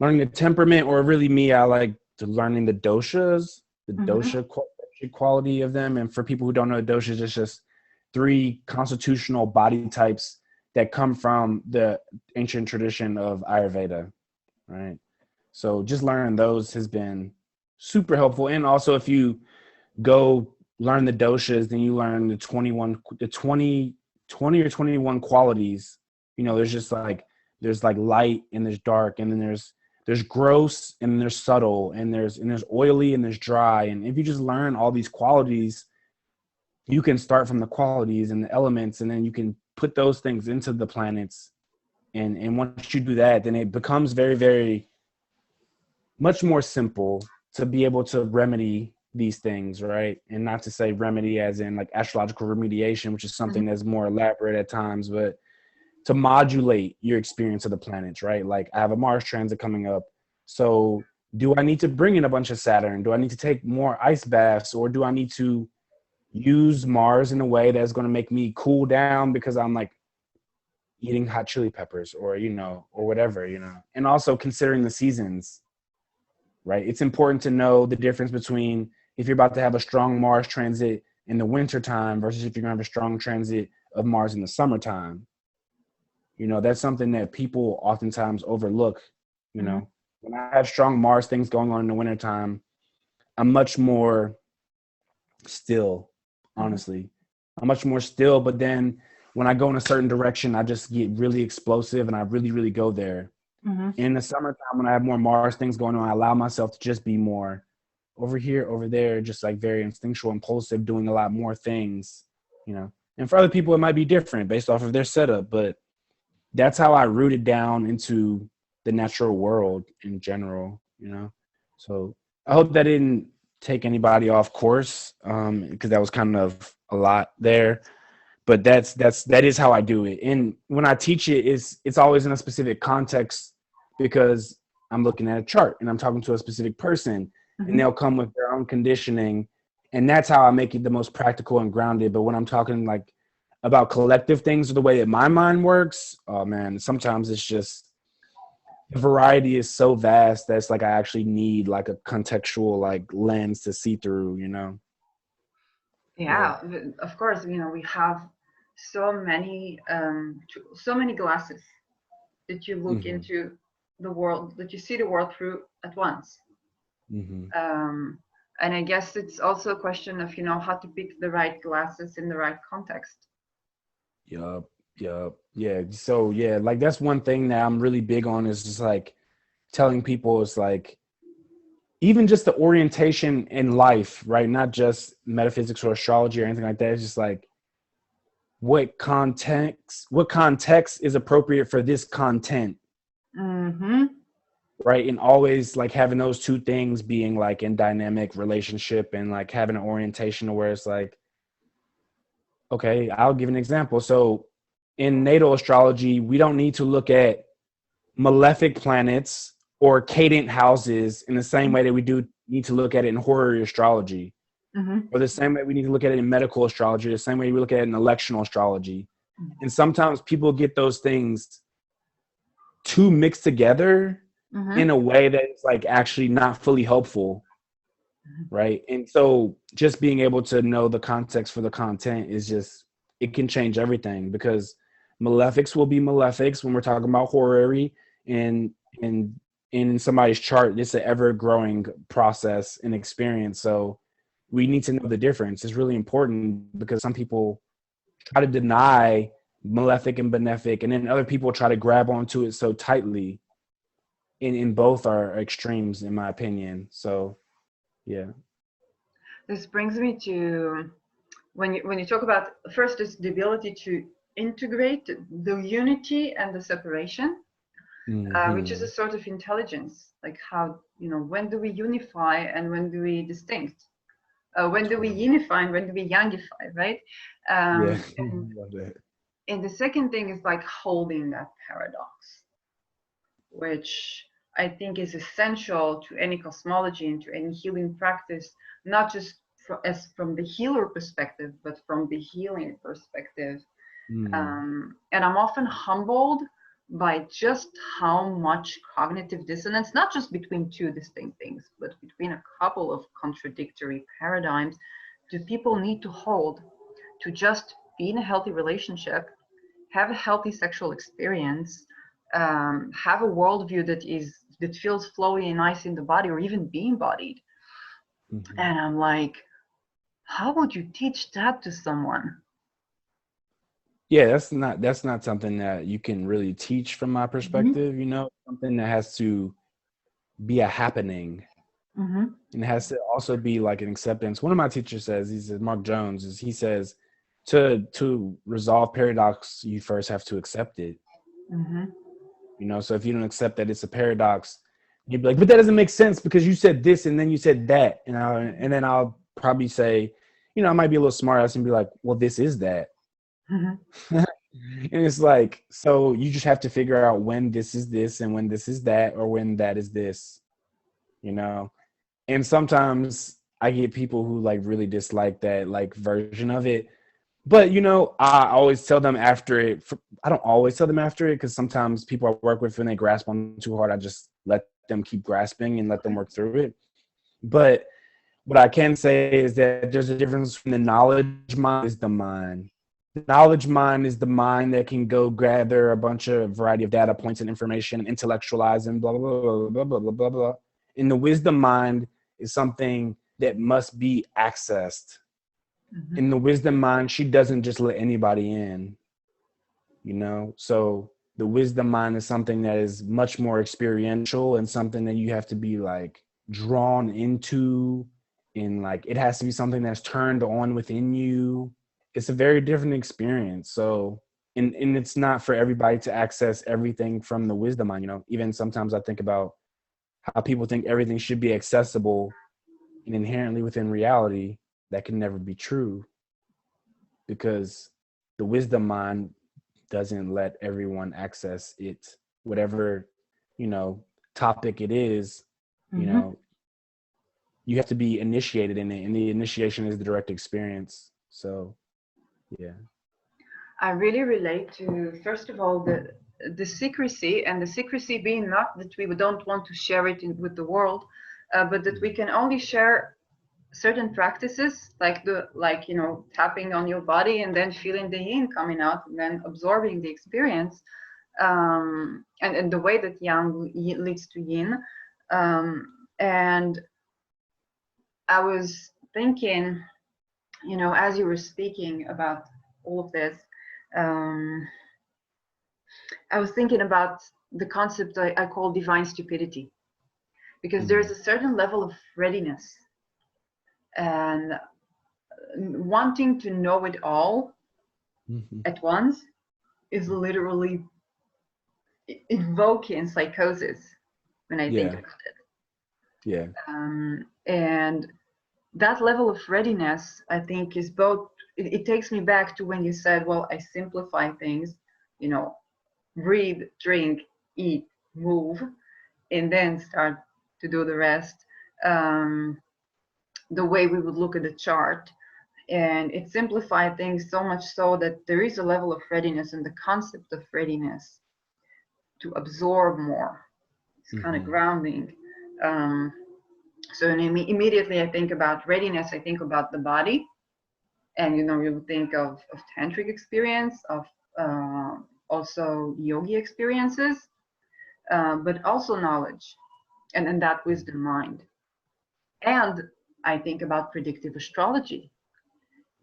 learning the temperament, or really me, I like to learning the doshas, the Mm-hmm. quality of them. And for people who don't know doshas, it's just 3 constitutional body types that come from the ancient tradition of Ayurveda, right? So just learning those has been super helpful. And also if you go learn the doshas, then you learn the 20 or 21 qualities. You know, there's like light and there's dark, and then there's gross and then there's subtle, and there's oily and there's dry. And if you just learn all these qualities, you can start from the qualities and the elements, and then you can put those things into the planets. And once you do that, then it becomes very, very much more simple to be able to remedy these things, right? And not to say remedy as in like astrological remediation, which is something Mm-hmm. that's more elaborate at times, but to modulate your experience of the planets, right? Like I have a Mars transit coming up. So do I need to bring in a bunch of Saturn? Do I need to take more ice baths? Or do I need to use Mars in a way that's going to make me cool down because I'm like eating hot chili peppers, or, you know, or whatever, you know? And also considering the seasons, right? It's important to know the difference between if you're about to have a strong Mars transit in the wintertime versus if you're going to have a strong transit of Mars in the summertime. You know, that's something that people oftentimes overlook. You Mm-hmm. know, when I have strong Mars things going on in the wintertime, I'm much more still, Mm-hmm. honestly. I'm much more still, but then when I go in a certain direction, I just get really explosive and I really, really go there. Mm-hmm. In the summertime, when I have more Mars things going on, I allow myself to just be more over here, over there, just like very instinctual, impulsive, doing a lot more things, you know. And for other people, it might be different based off of their setup, but that's how I rooted down into the natural world in general, you know. So I hope that didn't take anybody off course, because that was kind of a lot there. But that is how I do it. And when I teach it, it's always in a specific context, because I'm looking at a chart and I'm talking to a specific person, and Mm-hmm. they'll come with their own conditioning, and that's how I make it the most practical and grounded. But when I'm talking like about collective things or the way that my mind works, oh man, sometimes it's just the variety is so vast that's like I actually need like a contextual like lens to see through, you know. Yeah. Yeah, of course, we have so many glasses that you look Hmm. into the world, that you see the world through at once. Hmm. Um, and I guess it's also a question of, how to pick the right glasses in the right context. Yup. Yup. Yeah. So yeah, like that's one thing that I'm really big on, is just like telling people, is like even just the orientation in life, right? Not just metaphysics or astrology or anything like that. It's just like what context is appropriate for this content, Mm-hmm. right? And always like having those two things being like in dynamic relationship, and like having an orientation where it's like, okay, I'll give an example. So in natal astrology, we don't need to look at malefic planets or cadent houses in the same way that we do need to look at it in horary astrology, Mm-hmm. or the same way we need to look at it in medical astrology, the same way we look at it in electional astrology. And sometimes people get those things too mixed together in Mm-hmm. a way that is like actually not fully helpful, right? And so just being able to know the context for the content is just, it can change everything, because malefics will be malefics when we're talking about horary, and and in somebody's chart it's an ever growing process and experience. So we need to know the difference. It's really important, because some people try to deny malefic and benefic, and then other people try to grab onto it so tightly. In both are extremes, in my opinion. So yeah. This brings me to when you talk about first is the ability to integrate the unity and the separation, which is a Hmm. sort of intelligence, like how when do we unify and when do we distinct, when do we Totally. unify and when do we youngify, right? Yeah. And Love that. the second thing is like holding that paradox, which I think is essential to any cosmology and to any healing practice, not just as from the healer perspective, but from the healing perspective. Mm. And I'm often humbled by just how much cognitive dissonance, not just between two distinct things, but between a couple of contradictory paradigms, do people need to hold to just be in a healthy relationship, have a healthy sexual experience, have a worldview that feels flowy and nice in the body, or even be embodied. Mm-hmm. And I'm like, how would you teach that to someone? Yeah, that's not something that you can really teach from my Mm-hmm. perspective, something that has to be a happening, Mm-hmm. and it has to also be like an acceptance. One of my teachers says, he says, Mark Jones, he says to resolve paradox, you first have to accept it. Mm-hmm. So if you don't accept that it's a paradox, you'd be like, but that doesn't make sense because you said this and then you said that. And then I'll probably say, I might be a little smart ass and be like, well, this is that. Mm-hmm. And it's like, so you just have to figure out when this is this and when this is that, or when that is this, you know? And sometimes I get people who like really dislike that like version of it. But, I always tell them after it. I don't always tell them after it because sometimes people I work with, when they grasp on too hard, I just let them keep grasping and let them work through it. But what I can say is that there's a difference between the knowledge mind is the mind. The knowledge mind is the mind that can go gather a bunch of variety of data points and information, intellectualize and blah, blah, blah, blah, blah, blah, blah, blah. And the wisdom mind is something that must be accessed. Mm-hmm. In the wisdom mind, she doesn't just let anybody in, So the wisdom mind is something that is much more experiential and something that you have to be like drawn into, and like it has to be something that's turned on within you. It's a very different experience. So and it's not for everybody to access everything from the wisdom mind. Even sometimes I think about how people think everything should be accessible and inherently within reality. That can never be true, because the wisdom mind doesn't let everyone access it, whatever, topic it is. you Mm-hmm. know you have to be initiated in it, and the initiation is the direct experience. So yeah. I really relate to, first of all, the secrecy, and the secrecy being not that we don't want to share it with the world, but that we can only share certain practices, like tapping on your body and then feeling the yin coming out and then absorbing the experience, and the way that yang leads to yin. And I was thinking, as you were speaking about all of this, um, I was thinking about the concept I call divine stupidity, because there's Mm-hmm. a certain level of readiness and wanting to know it all Mm-hmm. at once is literally invoking psychosis when I think Yeah. about it. Yeah. And that level of readiness, I think, is both, it takes me back to when you said, well, I simplify things, you know, breathe, drink, eat, move, and then start to do the rest, um, the way we would look at the chart. And it simplified things so much so that there is a level of readiness, and the concept of readiness to absorb more. It's kind of Mm-hmm. grounding. Um, so immediately I think about readiness, I think about the body. And you think of tantric experience, of uh, also yogi experiences, but also knowledge, and that wisdom mind. And I think about predictive astrology,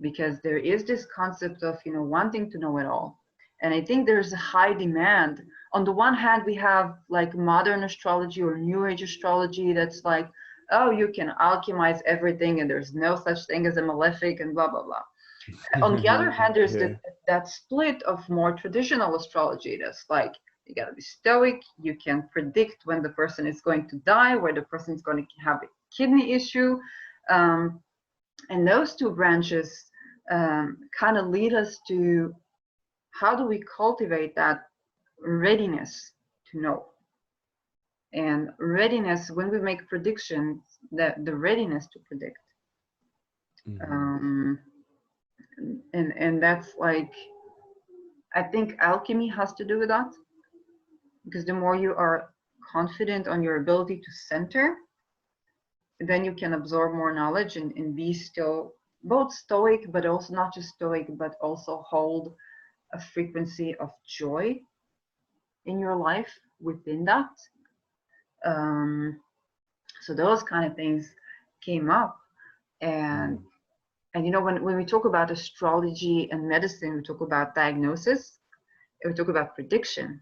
because there is this concept of wanting to know it all. And I think there's a high demand. On the one hand, we have like modern astrology or new age astrology that's like, oh, you can alchemize everything and there's no such thing as a malefic and blah blah blah. On the other hand, there's Yeah. that split of more traditional astrology that's like, you got to be stoic, you can predict when the person is going to die, where the person is going to have a kidney issue. um, and those two branches kind of lead us to, how do we cultivate that readiness to know, and readiness when we make predictions, the readiness to predict. Mm-hmm. um, and that's like, I think alchemy has to do with that. because the more you are confident on your ability to center, then you can absorb more knowledge and be still both stoic, but also not just stoic, but also hold a frequency of joy in your life within that. Um, so those kind of things came up. And Mm. and when we talk about astrology and medicine, we talk about diagnosis, and we talk about prediction.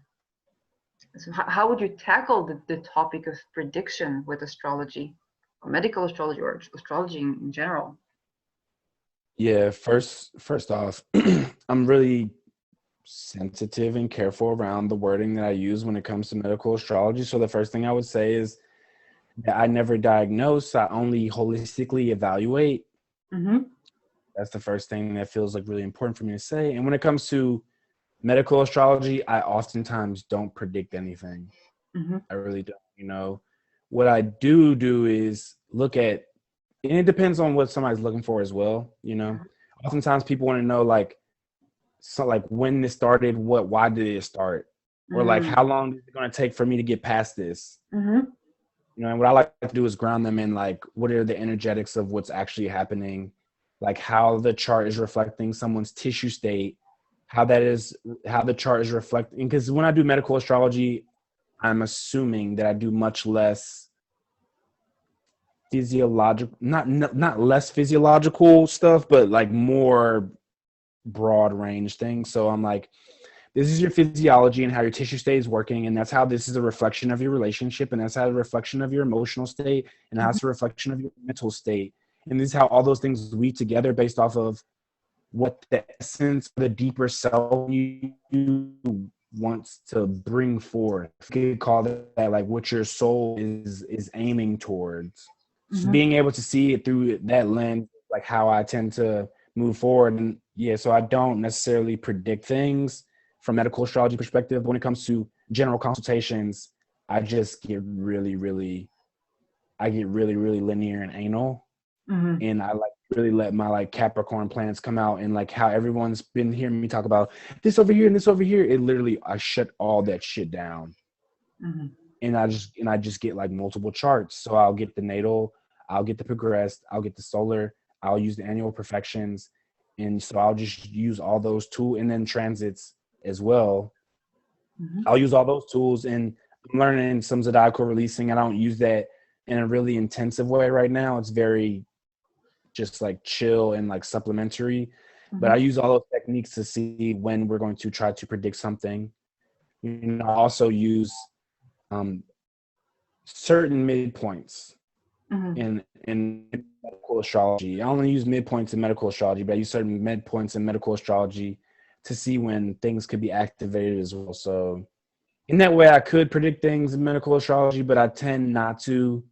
So how would you tackle the topic of prediction with astrology, or medical astrology, or astrology in general? Yeah, first off, I'm really sensitive and careful around the wording that I use when it comes to medical astrology. So the first thing I would say is that I never diagnose, I only holistically evaluate. Mm-hmm. That's the first thing that feels like really important for me to say. And when it comes to medical astrology, I oftentimes don't predict anything. Mm-hmm. I really don't. What I do is look at, and it depends on what somebody's looking for as well. Oftentimes people want to know like when this started, why did it start, or like Mm-hmm. how long is it going to take for me to get past this. Mm-hmm. And what I like to do is ground them in like what are the energetics of what's actually happening, like how the chart is reflecting someone's tissue state, how the chart is reflecting. Because when I do medical astrology, I'm assuming that I do much less physiological, not less physiological stuff, but like more broad range things. So I'm like, this is your physiology and how your tissue state is working, and that's how this is a reflection of your relationship, and that's how a reflection of your emotional state, and how it's a reflection of your mental state. And this is how all those things weave together based off of what the essence, the deeper self you wants to bring forth. You could call that like what your soul is aiming towards. So Mm-hmm. being able to see it through that lens, like how I tend to move forward. And yeah, so I don't necessarily predict things from medical astrology perspective. But when it comes to general consultations, I just get really linear and anal, Mm-hmm. and I like really let my like Capricorn planets come out, and like how everyone's been hearing me talk about this over here and this over here. It literally, I shut all that shit down, Mm-hmm. and I just get like multiple charts. So I'll get the natal, I'll get the progressed, I'll get the solar, I'll use the annual perfections, and so I'll just use all those tools, and then transits as well. Mm-hmm. I'll use all those tools, and I'm learning some Zodiacal releasing. I don't use that in a really intensive way right now. It's very just like chill and like supplementary. But Mm-hmm. I use all those techniques to see when we're going to try to predict something. I also use um, certain midpoints Mm-hmm. in medical astrology. I only use midpoints in medical astrology, but I use certain midpoints in medical astrology to see when things could be activated as well. So in that way, I could predict things in medical astrology, but I tend not to.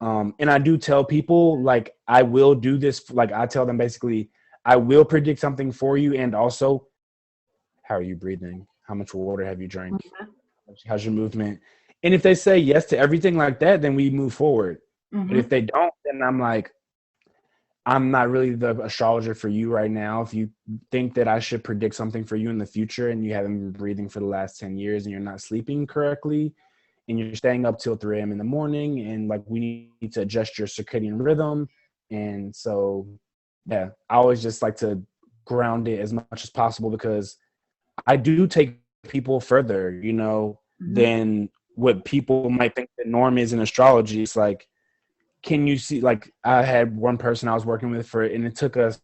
And I do tell people, like, I will do this. Like, I tell them basically, I will predict something for you. And also, how are you breathing? How much water have you drank? How's your movement? And if they say yes to everything like that, then we move forward. But Mm-hmm. if they don't, then I'm like, I'm not really the astrologer for you right now. If you think that I should predict something for you in the future and you haven't been breathing for the last 10 years and you're not sleeping correctly, and you're staying up till 3 a.m. in the morning, and like we need to adjust your circadian rhythm. And so, yeah, I always just like to ground it as much as possible, because I do take people further, Mm-hmm. than what people might think the norm is in astrology. It's like, can you see, like, I had one person I was working with and it took us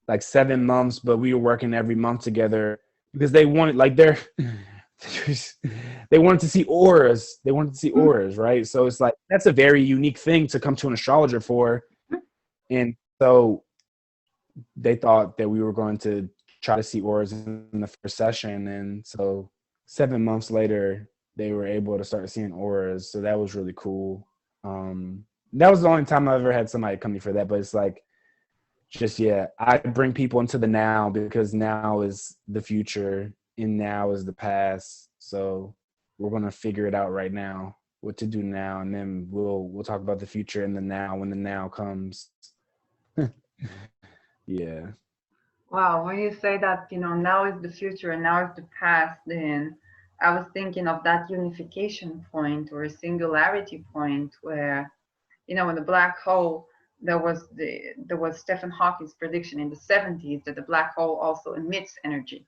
like 7 months, but we were working every month together because they wanted, like, they wanted to see auras. They wanted to see auras, right? So it's like, that's a very unique thing to come to an astrologer for. And so they thought that we were going to try to see auras in the first session. And so 7 months later, they were able to start seeing auras. So that was really cool. That was the only time I ever had somebody come to me for that. But it's like, just, yeah, I bring people into the now, because now is the future and now is the past. So we're going to figure it out right now, what to do now. And then we'll talk about the future and the now when the now comes. Yeah. Wow, when you say that, now is the future and now is the past, then I was thinking of that unification point or a singularity point where, in the black hole, there was Stephen Hawking's prediction in the 70s that the black hole also emits energy.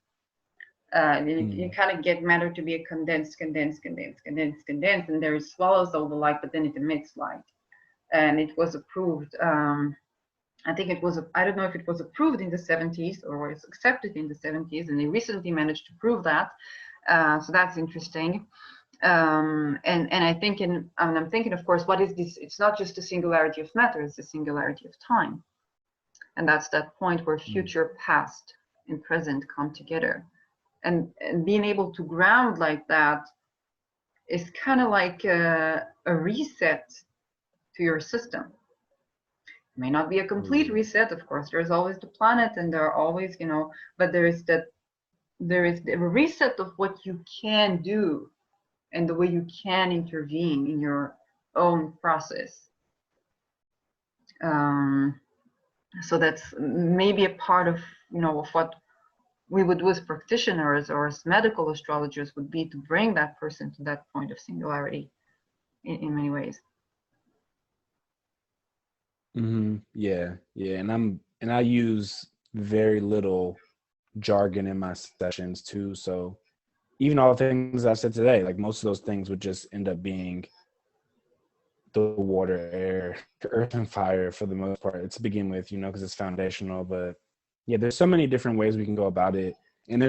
You kind of get matter to be a condensed, and there it swallows all the light, but then it emits light. And it was approved. I think it was, I don't know if it was approved in the 70s or was accepted in the 70s, and they recently managed to prove that. So that's interesting. And I'm thinking, of course, what is this? It's not just the singularity of matter, it's the singularity of time. And that's that point where future, past, and present come together. And being able to ground like that is kind of like a reset to your system. It may not be a complete reset, of course. There's always the planet, and there are always, but there is the reset of what you can do and the way you can intervene in your own process. So that's maybe a part of, of what we would do as practitioners or as medical astrologers would be to bring that person to that point of singularity in many ways. Yeah. And I use very little jargon in my sessions too. So even all the things I said today, like most of those things would just end up being the water, air, earth, and fire for the most part to begin with, because it's foundational. But yeah, there's so many different ways we can go about it. And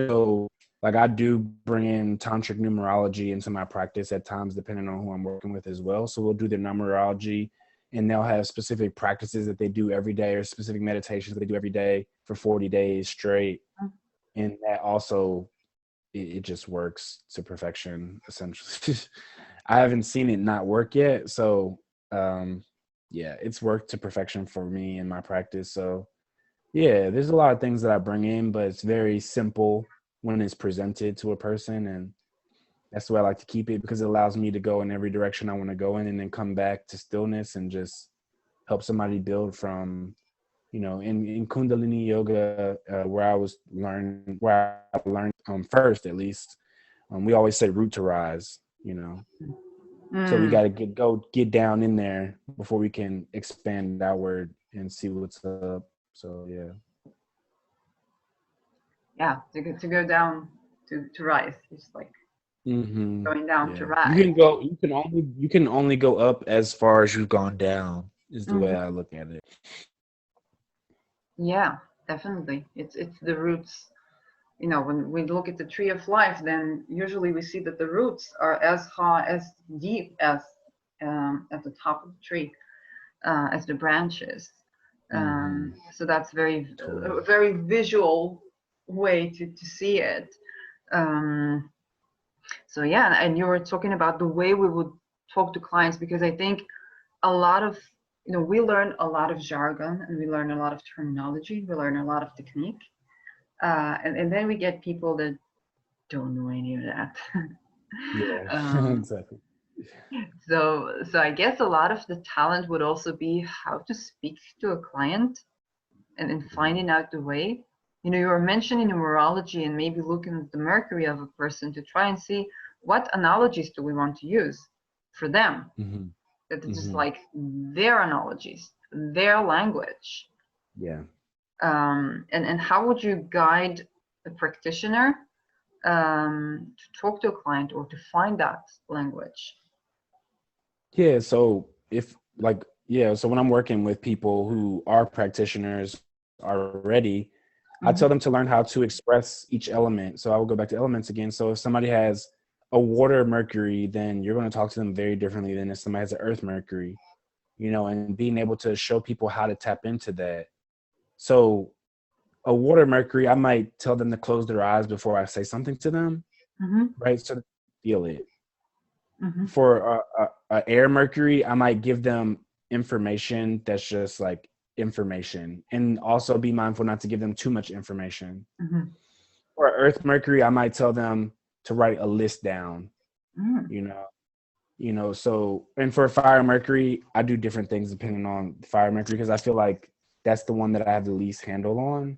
like I do bring in tantric numerology into my practice at times, depending on who I'm working with as well. So we'll do their numerology, and they'll have specific practices that they do every day or specific meditations that they do every day for 40 days straight. And that also, it just works to perfection, essentially. I haven't seen it not work yet. So yeah, it's worked to perfection for me in my practice. So yeah, there's a lot of things that I bring in, but it's very simple when it's presented to a person. And that's the way I like to keep it, because it allows me to go in every direction I want to go in, and then come back to stillness and just help somebody build from, in Kundalini yoga, where I learned first, at least, we always say root to rise, So we got to get down in there before we can expand outward and see what's up. So yeah, to go down to rise. It's like going down to rise. You can only go up as far as you've gone down, is the way I look at it. Yeah, definitely. It's the roots. When we look at the tree of life, then usually we see that the roots are as high, as deep as at the top of the tree, as the branches. So that's a very visual way to see it. So yeah, and you were talking about the way we would talk to clients, because I think a lot of, we learn a lot of jargon, and we learn a lot of terminology, we learn a lot of technique. And then we get people that don't know any of that. Yeah, exactly. So I guess a lot of the talent would also be how to speak to a client, and finding out the way. You were mentioning numerology and maybe looking at the Mercury of a person to try and see what analogies do we want to use for them. That it's just like their analogies, their language. Yeah. And how would you guide a practitioner to talk to a client or to find that language? Yeah, so so when I'm working with people who are practitioners already, I tell them to learn how to express each element. So I will go back to elements again. So if somebody has a water Mercury, then you're going to talk to them very differently than if somebody has an earth Mercury, and being able to show people how to tap into that. So a water Mercury, I might tell them to close their eyes before I say something to them, right? So feel it. For a air Mercury, I might give them information that's just like information, and also be mindful not to give them too much information. For earth Mercury, I might tell them to write a list down, so, and for fire Mercury, I do different things depending on fire Mercury, because I feel like that's the one that I have the least handle on.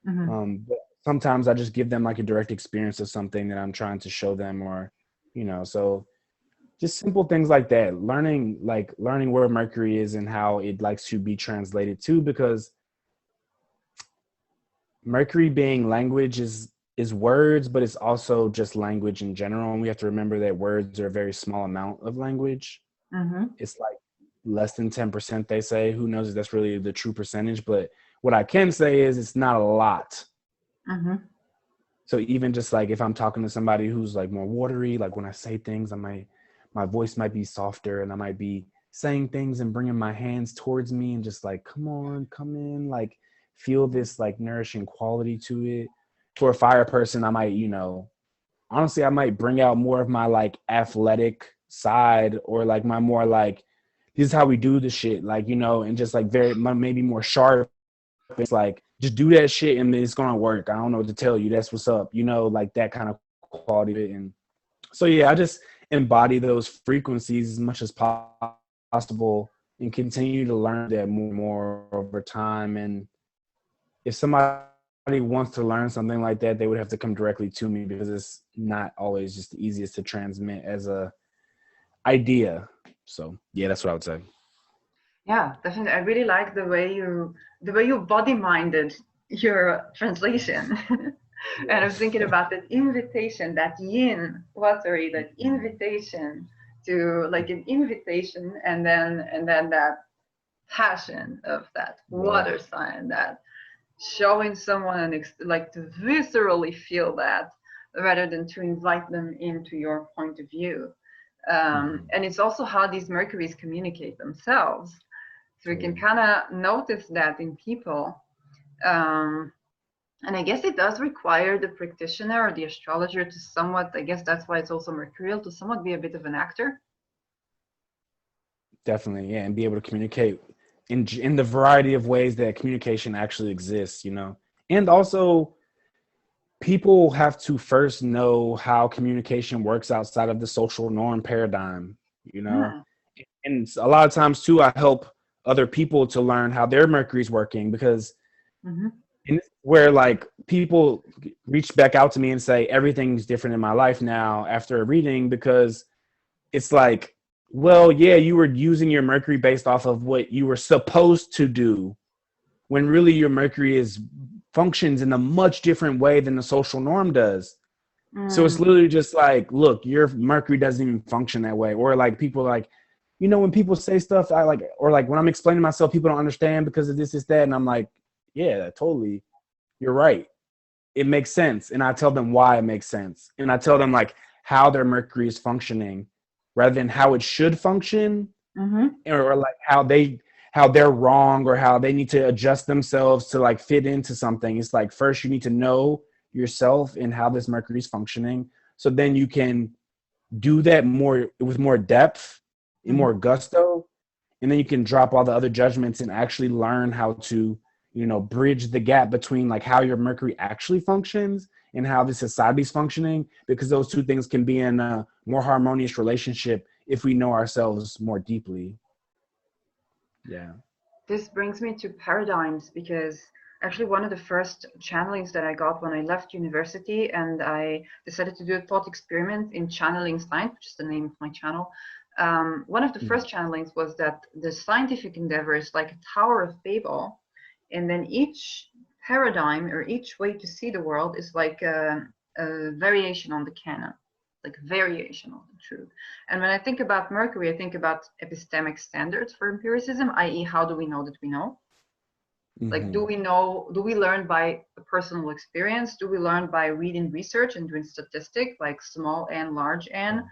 But sometimes I just give them like a direct experience of something that I'm trying to show them, or, so just simple things like that. Learning where Mercury is and how it likes to be translated too, because Mercury being language is words, but it's also just language in general. And we have to remember that words are a very small amount of language. Mm-hmm. It's like less than 10%, they say. Who knows if that's really the true percentage? But what I can say is it's not a lot. Mm-hmm. So even just like if I'm talking to somebody who's like more watery, like when I say things, my voice might be softer, and I might be saying things and bringing my hands towards me and just like, come on, come in, like feel this like nourishing quality to it. For a fire person, I might, honestly, I might bring out more of my like athletic side, or like my more like, this is how we do the shit, like, and just like very maybe more sharp. It's like, just do that shit and it's gonna work. I don't know what to tell you. That's what's up, like that kind of quality. And so yeah, I just embody those frequencies as much as possible and continue to learn that more and more over time. And if somebody wants to learn something like that, they would have to come directly to me, because it's not always just the easiest to transmit as a idea. So yeah, that's what I would say. Yeah, definitely. I really like the way you body minded your translation. And I'm thinking about that invitation, that yin watery, that invitation to like an invitation, and then that passion of that Yeah. water sign, that showing someone like to viscerally feel that, rather than to invite them into your point of view. Mm-hmm. And it's also how these Mercuries communicate themselves. So we can Totally. kind of notice that in people. Um, and I guess it does require the practitioner or the astrologer to somewhat, I guess that's why it's also mercurial, to somewhat be a bit of an actor. Definitely, yeah, and be able to communicate in the variety of ways that communication actually exists, and also people have to first know how communication works outside of the social norm paradigm, Hmm. and a lot of times too, I help other people to learn how their Mercury's working, because Hmm. where like people reach back out to me and say everything's different in my life now after a reading, because it's like, well, yeah, you were using your Mercury based off of what you were supposed to do, when really your Mercury is functions in a much different way than the social norm does. So it's Mm. literally just like, look, your Mercury doesn't even function that way. Or like people like, when people say stuff, I like, or like when I'm explaining myself, people don't understand because of this, that. And I'm like, yeah, totally. You're right. It makes sense. And I tell them why it makes sense. And I tell them like how their Mercury is functioning rather than how it should function, Hmm. or like how they're wrong, or how they need to adjust themselves to like fit into something. It's like, first you need to know yourself and how this Mercury is functioning, so then you can do that more with more depth and Hmm. more gusto, and then you can drop all the other judgments and actually learn how to bridge the gap between like how your Mercury actually functions and how the society's functioning, because those two things can be in a more harmonious relationship if we know ourselves more deeply. Yeah. This brings me to paradigms, because actually one of the first channelings that I got when I left university and I decided to do a thought experiment in channeling science, which is the name of my channel. One of the first channelings was that the scientific endeavor is like a Tower of Babel, and then each paradigm or each way to see the world is like a variation on the canon, like variation of the truth. And when I think about Mercury, I think about epistemic standards for empiricism, i.e., how do we know that we know? Like, Mm-hmm. do we learn by personal experience? Do we learn by reading research and doing statistics, like small n, large n,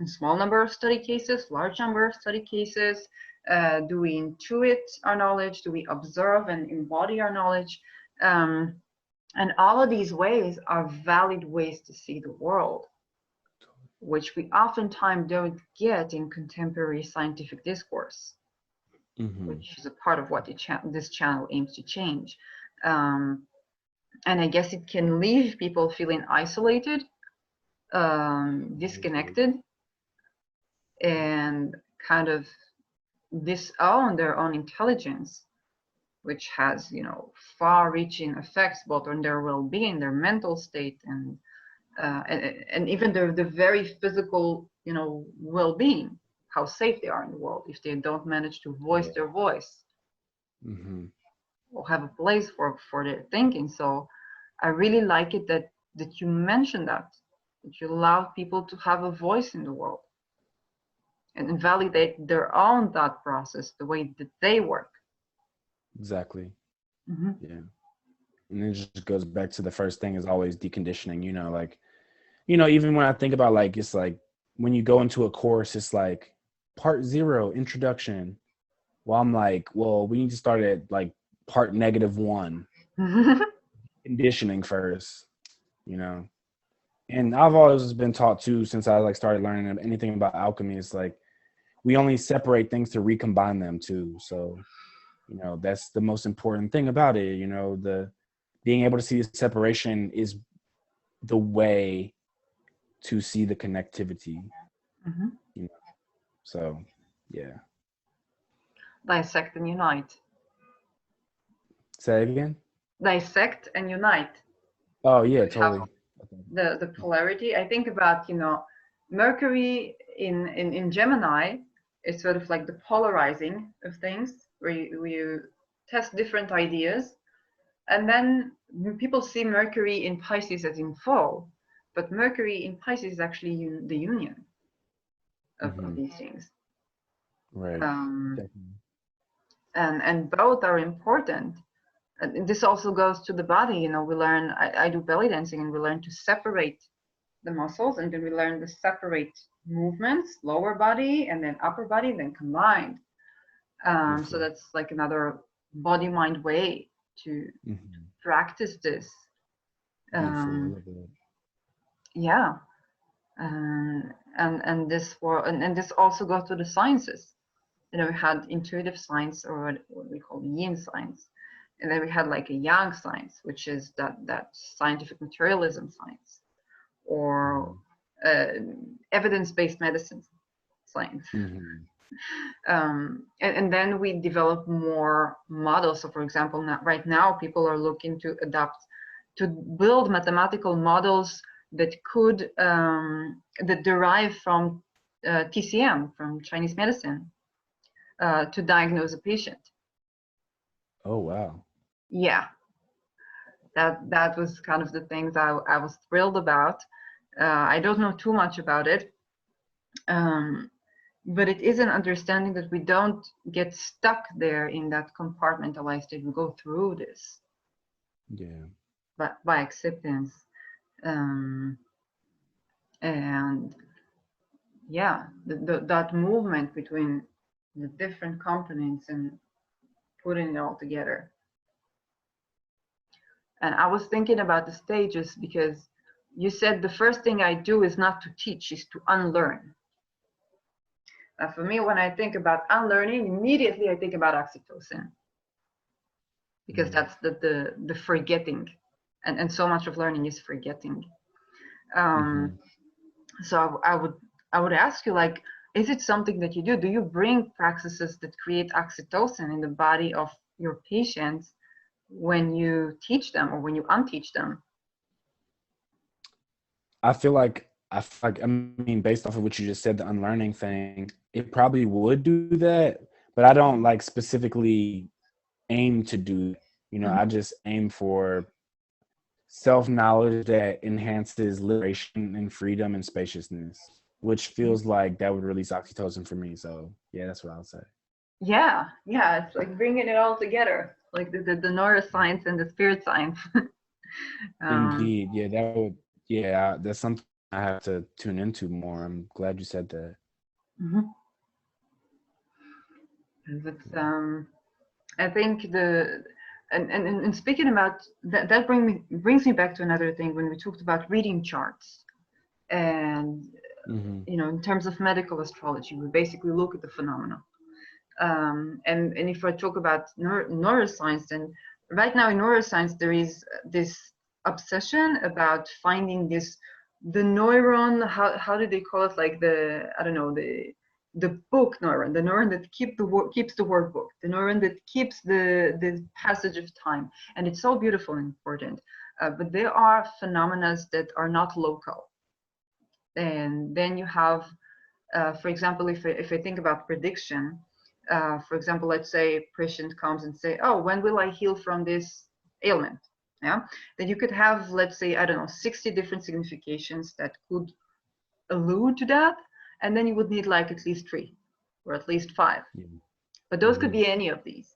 small number of study cases, large number of study cases? Do we intuit our knowledge? Do we observe and embody our knowledge? And all of these ways are valid ways to see the world, which we oftentimes don't get in contemporary scientific discourse, Mm-hmm. which is a part of what this channel aims to change. Um, and I guess it can leave people feeling isolated, disconnected, and kind of disown their own intelligence. which has, far-reaching effects both on their well-being, their mental state, and even the very physical, well-being, how safe they are in the world if they don't manage to voice their voice or have a place for their thinking. So I really like it that you mentioned that you allow people to have a voice in the world and validate their own thought process, the way that they work. Exactly. Yeah. And it just goes back to the first thing is always deconditioning, even when I think about it's like when you go into a course, it's like part 0, introduction. Well, I'm like, well, we need to start at part -1, conditioning first, And I've always been taught too, since I started learning anything about alchemy, it's like we only separate things to recombine them too. So, that's the most important thing about it. The being able to see the separation is the way to see the connectivity. So, yeah. Dissect and unite. Say it again. Dissect and unite. Oh yeah, totally. The polarity. I think about Mercury in Gemini is sort of like the polarizing of things, where you test different ideas, and then people see Mercury in Pisces as in fall, but Mercury in Pisces is actually the union of these things. Right. And both are important. And this also goes to the body. We learn, I do belly dancing, and we learn to separate the muscles, and then we learn to separate movements, lower body and then upper body, then combined. So that's like another body mind way to practice this. Yeah. And this also goes to the sciences. We had intuitive science, or what we call yin science. And then we had like a yang science, which is that scientific materialism science, or evidence-based medicine science. And then we develop more models. So for example, right now people are looking to build mathematical models that could that derive from TCM, from Chinese medicine, to diagnose a patient. Oh wow. Yeah, that was kind of the things I was thrilled about. I don't know too much about it, but it is an understanding that we don't get stuck there in that compartmentalized state. We go through this, by acceptance, and yeah, that movement between the different components and putting it all together. And I was thinking about the stages, because you said the first thing I do is not to teach, is to unlearn. Now for me, when I think about unlearning, immediately I think about oxytocin, because that's the forgetting, and so much of learning is forgetting. So I would ask you, is it something that you do? Do you bring practices that create oxytocin in the body of your patients when you teach them, or when you unteach them? I mean, based off of what you just said, the unlearning thing, it probably would do that, but I don't specifically aim to do, I just aim for self-knowledge that enhances liberation and freedom and spaciousness, which feels like that would release oxytocin for me. So yeah, that's what I'll say. Yeah, it's like bringing it all together, like the neuroscience and the spirit science. Indeed, yeah, that's something I have to tune into more. I'm glad you said that. I think and speaking about that brings me back to another thing when we talked about reading charts, and in terms of medical astrology, we basically look at the phenomena. And if I talk about neuroscience, then right now in neuroscience there is this obsession about finding the neuron, how do they call it, like the the book neuron, the neuron that keeps the workbook, the neuron that keeps the passage of time. And it's so beautiful and important. But there are phenomena that are not local. And then you have, for example, if I think about prediction, for example, let's say a patient comes and say, oh, when will I heal from this ailment? Yeah, then you could have, let's say, I don't know, 60 different significations that could allude to that, and then you would need like at least 3 or at least 5. But those could be any of these.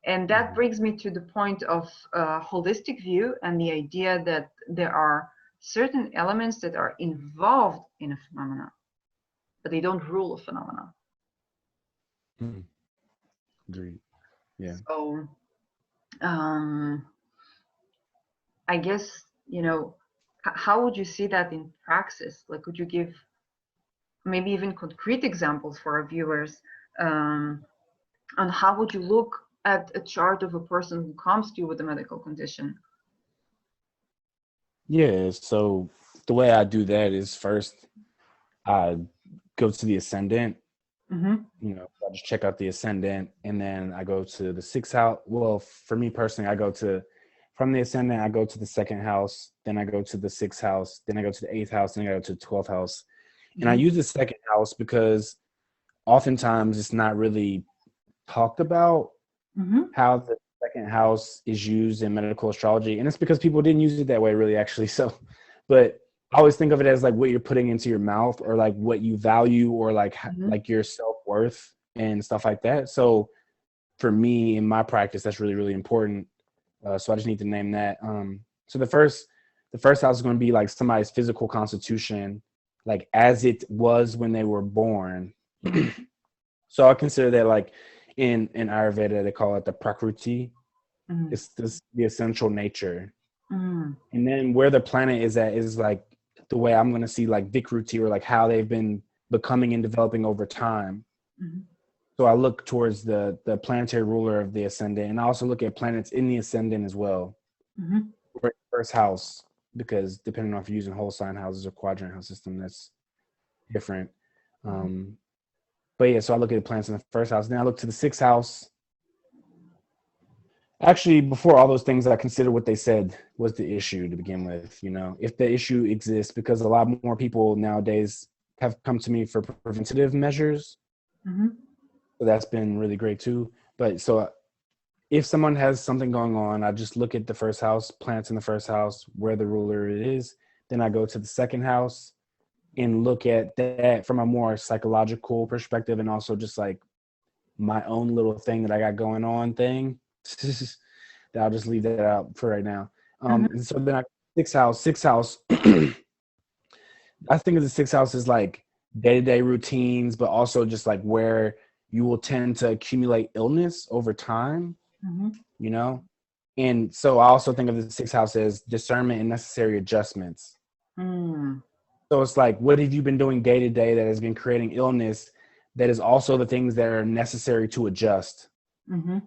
And that brings me to the point of holistic view and the idea that there are certain elements that are involved in a phenomena, but they don't rule a phenomena. Agreed. Yeah. So I guess, how would you see that in praxis? Like, could you give maybe even concrete examples for our viewers on how would you look at a chart of a person who comes to you with a medical condition? Yeah, so the way I do that is first I go to the ascendant. I just check out the ascendant, and then I go to the 6th house. Well, for me personally, from the ascendant, I go to the 2nd house, then I go to the 6th house, then I go to the 8th house, then I go to the 12th house. And I use the 2nd house because oftentimes it's not really talked about how the 2nd house is used in medical astrology. And it's because people didn't use it that way, really, actually. So, but I always think of it as like what you're putting into your mouth, or like what you value, or like your self-worth and stuff like that. So for me, in my practice, that's really, really important. So I just need to name that. So the first house is going to be like somebody's physical constitution, like as it was when they were born. So I consider that, like in Ayurveda, they call it the Prakriti. It's the essential nature. And then where the planet is at is like the way I'm going to see like Vikruti, or like how they've been becoming and developing over time. So I look towards the planetary ruler of the ascendant, and I also look at planets in the ascendant as well. Or first house, because depending on if you're using whole sign houses or quadrant house system, that's different. But yeah, so I look at the planets in the first house. Then I look to the 6th house. Actually, before all those things, I consider what they said was the issue to begin with. If the issue exists, because a lot more people nowadays have come to me for preventative measures. So that's been really great too. But so if someone has something going on, I just look at the first house, planets in the first house, where the ruler is. Then I go to the 2nd house and look at that from a more psychological perspective, and also just like my own little thing that I got going on thing. That I'll just leave that out for right now. And so then 6th house, I think of the 6th house as like day-to-day routines, but also just like where you will tend to accumulate illness over time, And so I also think of the 6th house as discernment and necessary adjustments. So it's like, what have you been doing day to day that has been creating illness, that is also the things that are necessary to adjust, And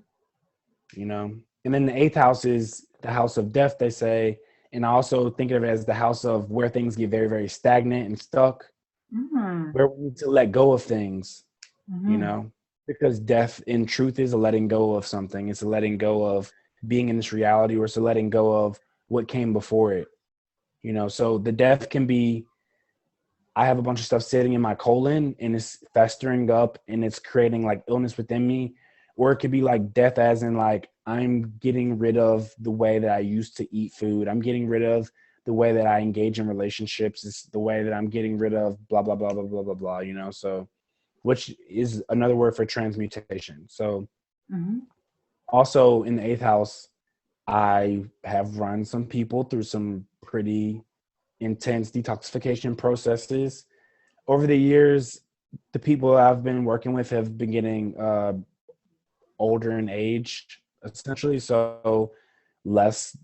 then the 8th house is the house of death, they say. And I also think of it as the house of where things get very, very stagnant and stuck, where we need to let go of things, because death in truth is a letting go of something. It's a letting go of being in this reality, or it's a letting go of what came before it, So the death can be, I have a bunch of stuff sitting in my colon and it's festering up and it's creating like illness within me. Or it could be like death as in like, I'm getting rid of the way that I used to eat food. I'm getting rid of the way that I engage in relationships. It's the way that I'm getting rid of blah, blah, blah, blah, blah, blah, blah, So, which is another word for transmutation. So also in the 8th house, I have run some people through some pretty intense detoxification processes. Over the years, the people I've been working with have been getting older in age, essentially. So less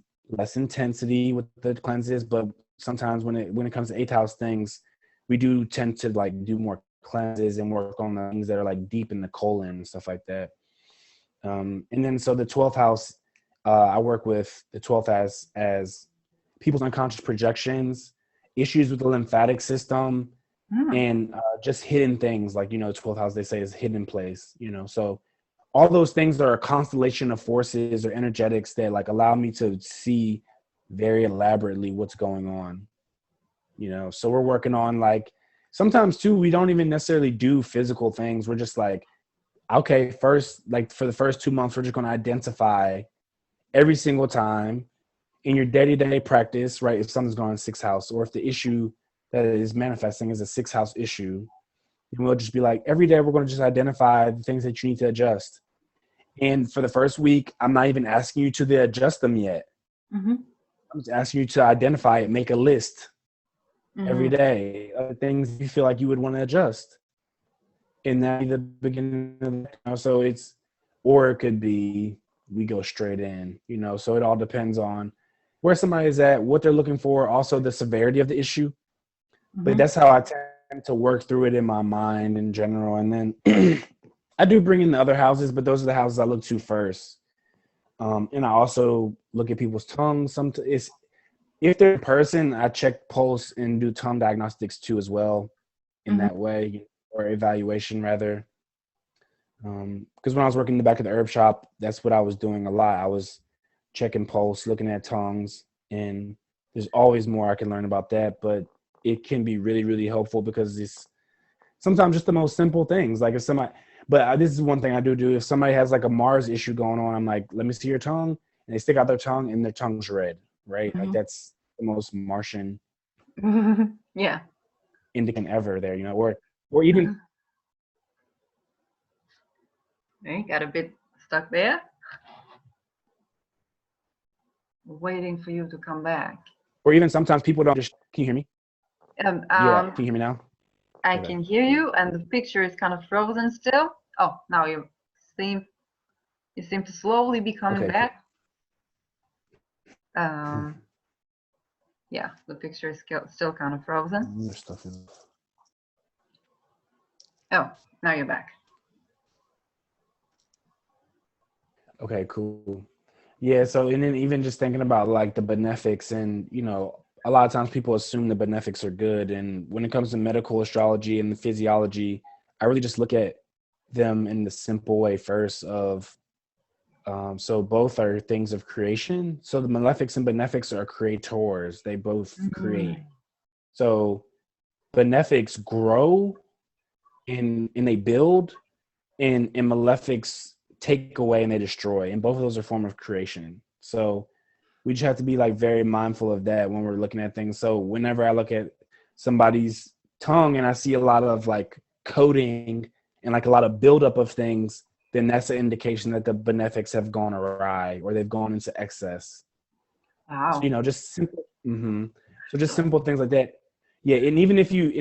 intensity with the cleanses, but sometimes when it comes to 8th house things, we do tend to like do more cleanses and work on the things that are like deep in the colon and stuff like that. And then so the 12th house, I work with the 12th as people's unconscious projections, issues with the lymphatic system, and just hidden things like, 12th house, they say, is hidden place, so all those things are a constellation of forces or energetics that like allow me to see very elaborately what's going on, so we're working on like, sometimes too, we don't even necessarily do physical things. We're just like, okay, first, like for the first 2 months, we're just going to identify every single time in your day-to-day practice, right? If something's going on in sixth house, or if the issue that is manifesting is a sixth house issue, then we'll just be like, every day we're going to just identify the things that you need to adjust. And for the first week, I'm not even asking you to adjust them yet. I'm just asking you to identify it, make a list every day of the things you feel like you would want to adjust. And that'd be the beginning of so it's, or it could be we go straight in, so it all depends on where somebody is at, what they're looking for, also the severity of the issue. But that's how I tend to work through it in my mind in general. And then I do bring in the other houses, but those are the houses I look to first. And I also look at people's tongues. If they're a person, I check pulse and do tongue diagnostics too as well in that way, or evaluation rather. Because when I was working in the back of the herb shop, that's what I was doing a lot. I was checking pulse, looking at tongues, and there's always more I can learn about that. But it can be really, really helpful because it's sometimes just the most simple things. Like if somebody, but this is one thing I do. If somebody has like a Mars issue going on, I'm like, let me see your tongue. And they stick out their tongue and their tongue's red, right? Like that's the most Martian indication ever there, or even. Okay, got a bit stuck there. Waiting for you to come back. Or even sometimes people don't just, can you hear me? Yeah, can you hear me now? I can hear you, and the picture is kind of frozen still. Oh, now you seem to slowly be coming back. Yeah, the picture is still kind of frozen. Oh, now you're back. Okay, cool. Yeah, so and then even just thinking about like the benefics, and a lot of times people assume the benefics are good, and when it comes to medical astrology and the physiology, I really just look at them in the simple way first of so both are things of creation. So the malefics and benefics are creators. They both create. So benefics grow and they build, and malefics take away and they destroy, and both of those are a form of creation. So we just have to be like very mindful of that when we're looking at things. So whenever I look at somebody's tongue and I see a lot of like coding and like a lot of buildup of things, then that's an indication that the benefics have gone awry or they've gone into excess. Wow. So, just simple. So just simple things like that. Yeah, and even if you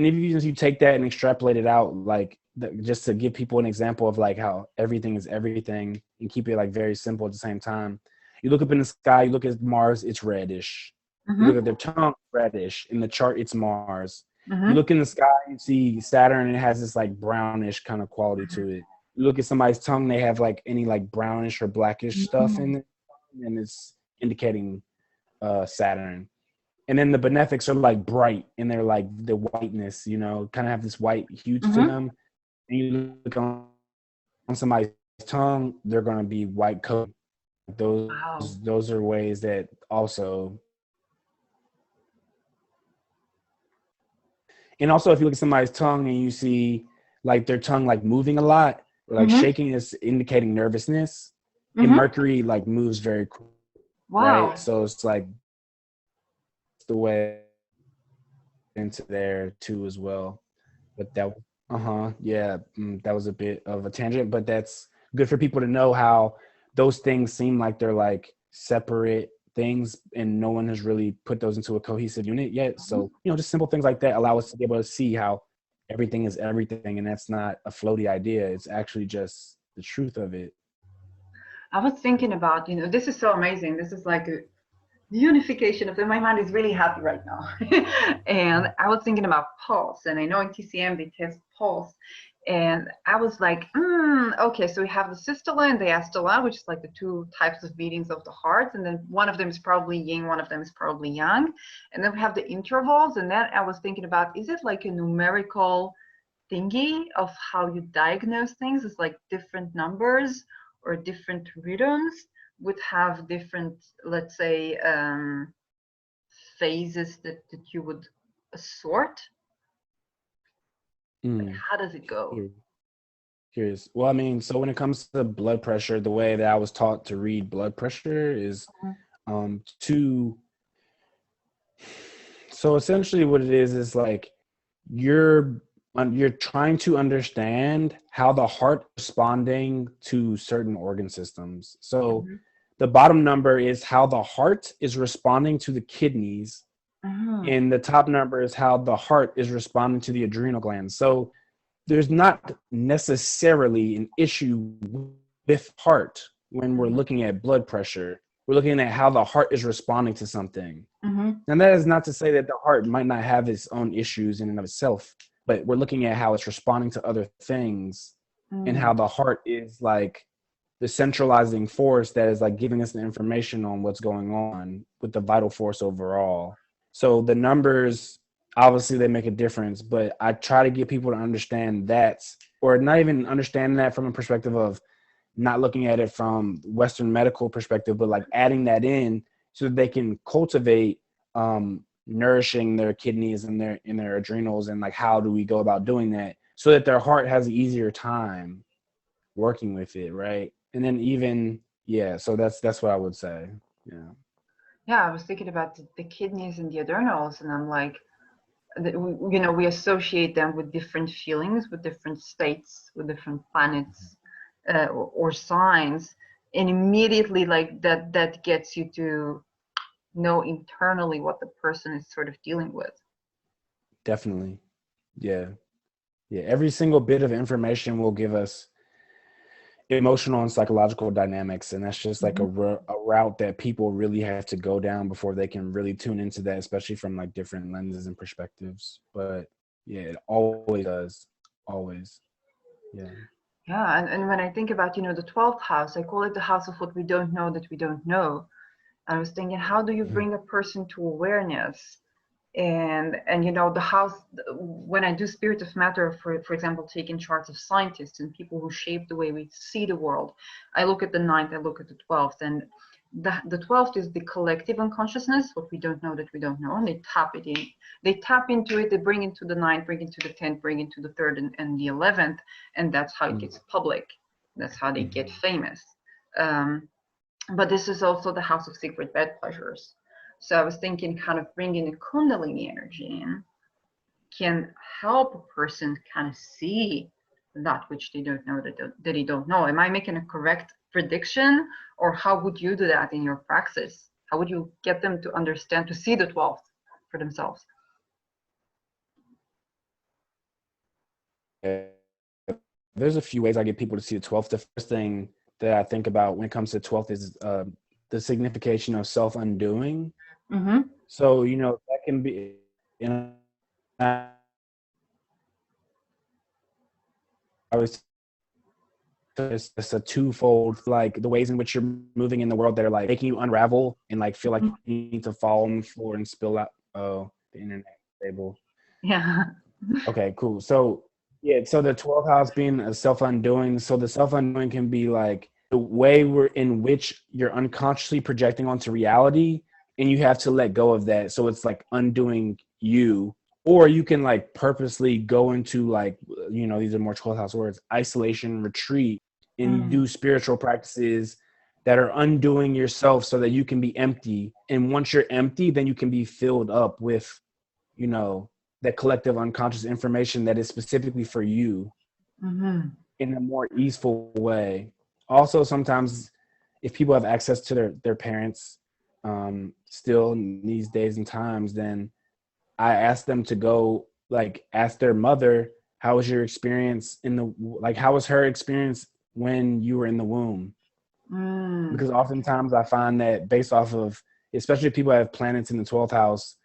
take that and extrapolate it out, like just to give people an example of like how everything is everything, and keep it like very simple at the same time. You look up in the sky, you look at Mars, it's reddish. You look at their tongue, reddish. In the chart, it's Mars. You look in the sky, you see Saturn, and it has this like brownish kind of quality to it. You look at somebody's tongue, they have like any like brownish or blackish stuff in it, and it's indicating Saturn. And then the benefics are like bright, and they're like the whiteness, kind of have this white hue to them. And you look on somebody's tongue, they're going to be white coated. Those are ways that also. And also, if you look at somebody's tongue and you see like their tongue like moving a lot, or like shaking, is indicating nervousness. And Mercury like moves very quick, right? So it's like the way into there too as well. But that that was a bit of a tangent, but that's good for people to know how those things seem like they're like separate things, and no one has really put those into a cohesive unit yet. So just simple things like that allow us to be able to see how everything is everything, and that's not a floaty idea. It's actually just the truth of it. I was thinking about, this is so amazing. This is like a unification of my mind is really happy right now. And I was thinking about pulse, and I know in TCM they test pulse, And I was like, okay, so we have the systole and the diastole, which is like the two types of beatings of the heart. And then one of them is probably yin, one of them is probably yang. And then we have the intervals. And then I was thinking about, is it like a numerical thingy of how you diagnose things? It's like different numbers or different rhythms would have different, let's say, phases that you would sort. Like, how does it go? Curious. Well, I mean, so when it comes to blood pressure, the way that I was taught to read blood pressure is to. So essentially, what it is like you're trying to understand how the heart is responding to certain organ systems. So the bottom number is how the heart is responding to the kidneys, and the top number is how the heart is responding to the adrenal glands. So there's not necessarily an issue with heart when we're looking at blood pressure. We're looking at how the heart is responding to something. And that is not to say that the heart might not have its own issues in and of itself, but we're looking at how it's responding to other things and how the heart is like the centralizing force that is like giving us the information on what's going on with the vital force overall. So the numbers, obviously they make a difference, but I try to get people to understand that, or not even understand that from a perspective of not looking at it from Western medical perspective, but like adding that in so that they can cultivate nourishing their kidneys and their adrenals, and like how do we go about doing that so that their heart has an easier time working with it, right? And then even so that's what I would say. Yeah, I was thinking about the kidneys and the adrenals, and I'm like, we associate them with different feelings, with different states, with different planets or signs, and immediately like that gets you to know internally what the person is sort of dealing with. Definitely. Yeah. Every single bit of information will give us emotional and psychological dynamics, and that's just like a route that people really have to go down before they can really tune into that, especially from like different lenses and perspectives. But it always does. Always. Yeah, and when I think about the 12th house, I call it the house of what we don't know that we don't know. I was thinking, how do you bring a person to awareness? And the house, when I do spirit of matter, for example, taking charts of scientists and people who shape the way we see the world, I look at the ninth, I look at the 12th, and the 12th is the collective unconsciousness, what we don't know that we don't know, and they tap into it, they bring into the ninth, bring into the 10th, bring into the third and the 11th, and that's how it gets public. That's how they get famous. But this is also the house of secret bed pleasures. So I was thinking kind of bringing the Kundalini energy in can help a person kind of see that which they don't know that they don't know. Am I making a correct prediction, or how would you do that in your praxis? How would you get them to understand, to see the 12th for themselves? There's a few ways I get people to see the 12th. The first thing that I think about when it comes to 12th is the signification of self-undoing. So, that can be, it's a twofold, like the ways in which you're moving in the world that are like making you unravel and like feel like you need to fall on the floor and spill out. Oh, the internet stable. Yeah. Okay, cool. So so the 12th house being a self-undoing. So the self-undoing can be like the way in which you're unconsciously projecting onto reality, and you have to let go of that. So it's like undoing you. Or you can like purposely go into like, these are more 12th house words, isolation, retreat, and do spiritual practices that are undoing yourself so that you can be empty. And once you're empty, then you can be filled up with, that collective unconscious information that is specifically for you in a more easeful way. Also, sometimes if people have access to their parents still in these days and times, then I ask them to go like ask their mother, how was your experience how was her experience when you were in the womb? Because oftentimes I find that based off of, especially if people have planets in the 12th house,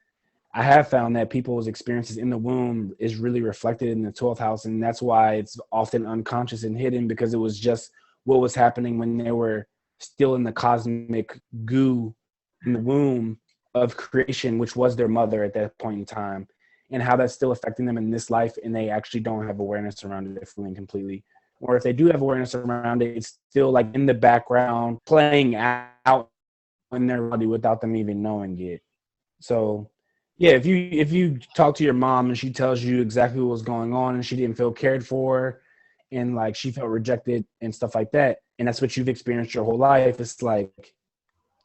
I have found that people's experiences in the womb is really reflected in the 12th house. And that's why it's often unconscious and hidden, because it was just what was happening when they were still in the cosmic goo in the womb of creation, which was their mother at that point in time, and how that's still affecting them in this life. And they actually don't have awareness around it, they're feeling completely. Or if they do have awareness around it, it's still like in the background playing out in their body without them even knowing it. So yeah, if you talk to your mom and she tells you exactly what was going on and she didn't feel cared for and like she felt rejected and stuff like that, and that's what you've experienced your whole life, it's like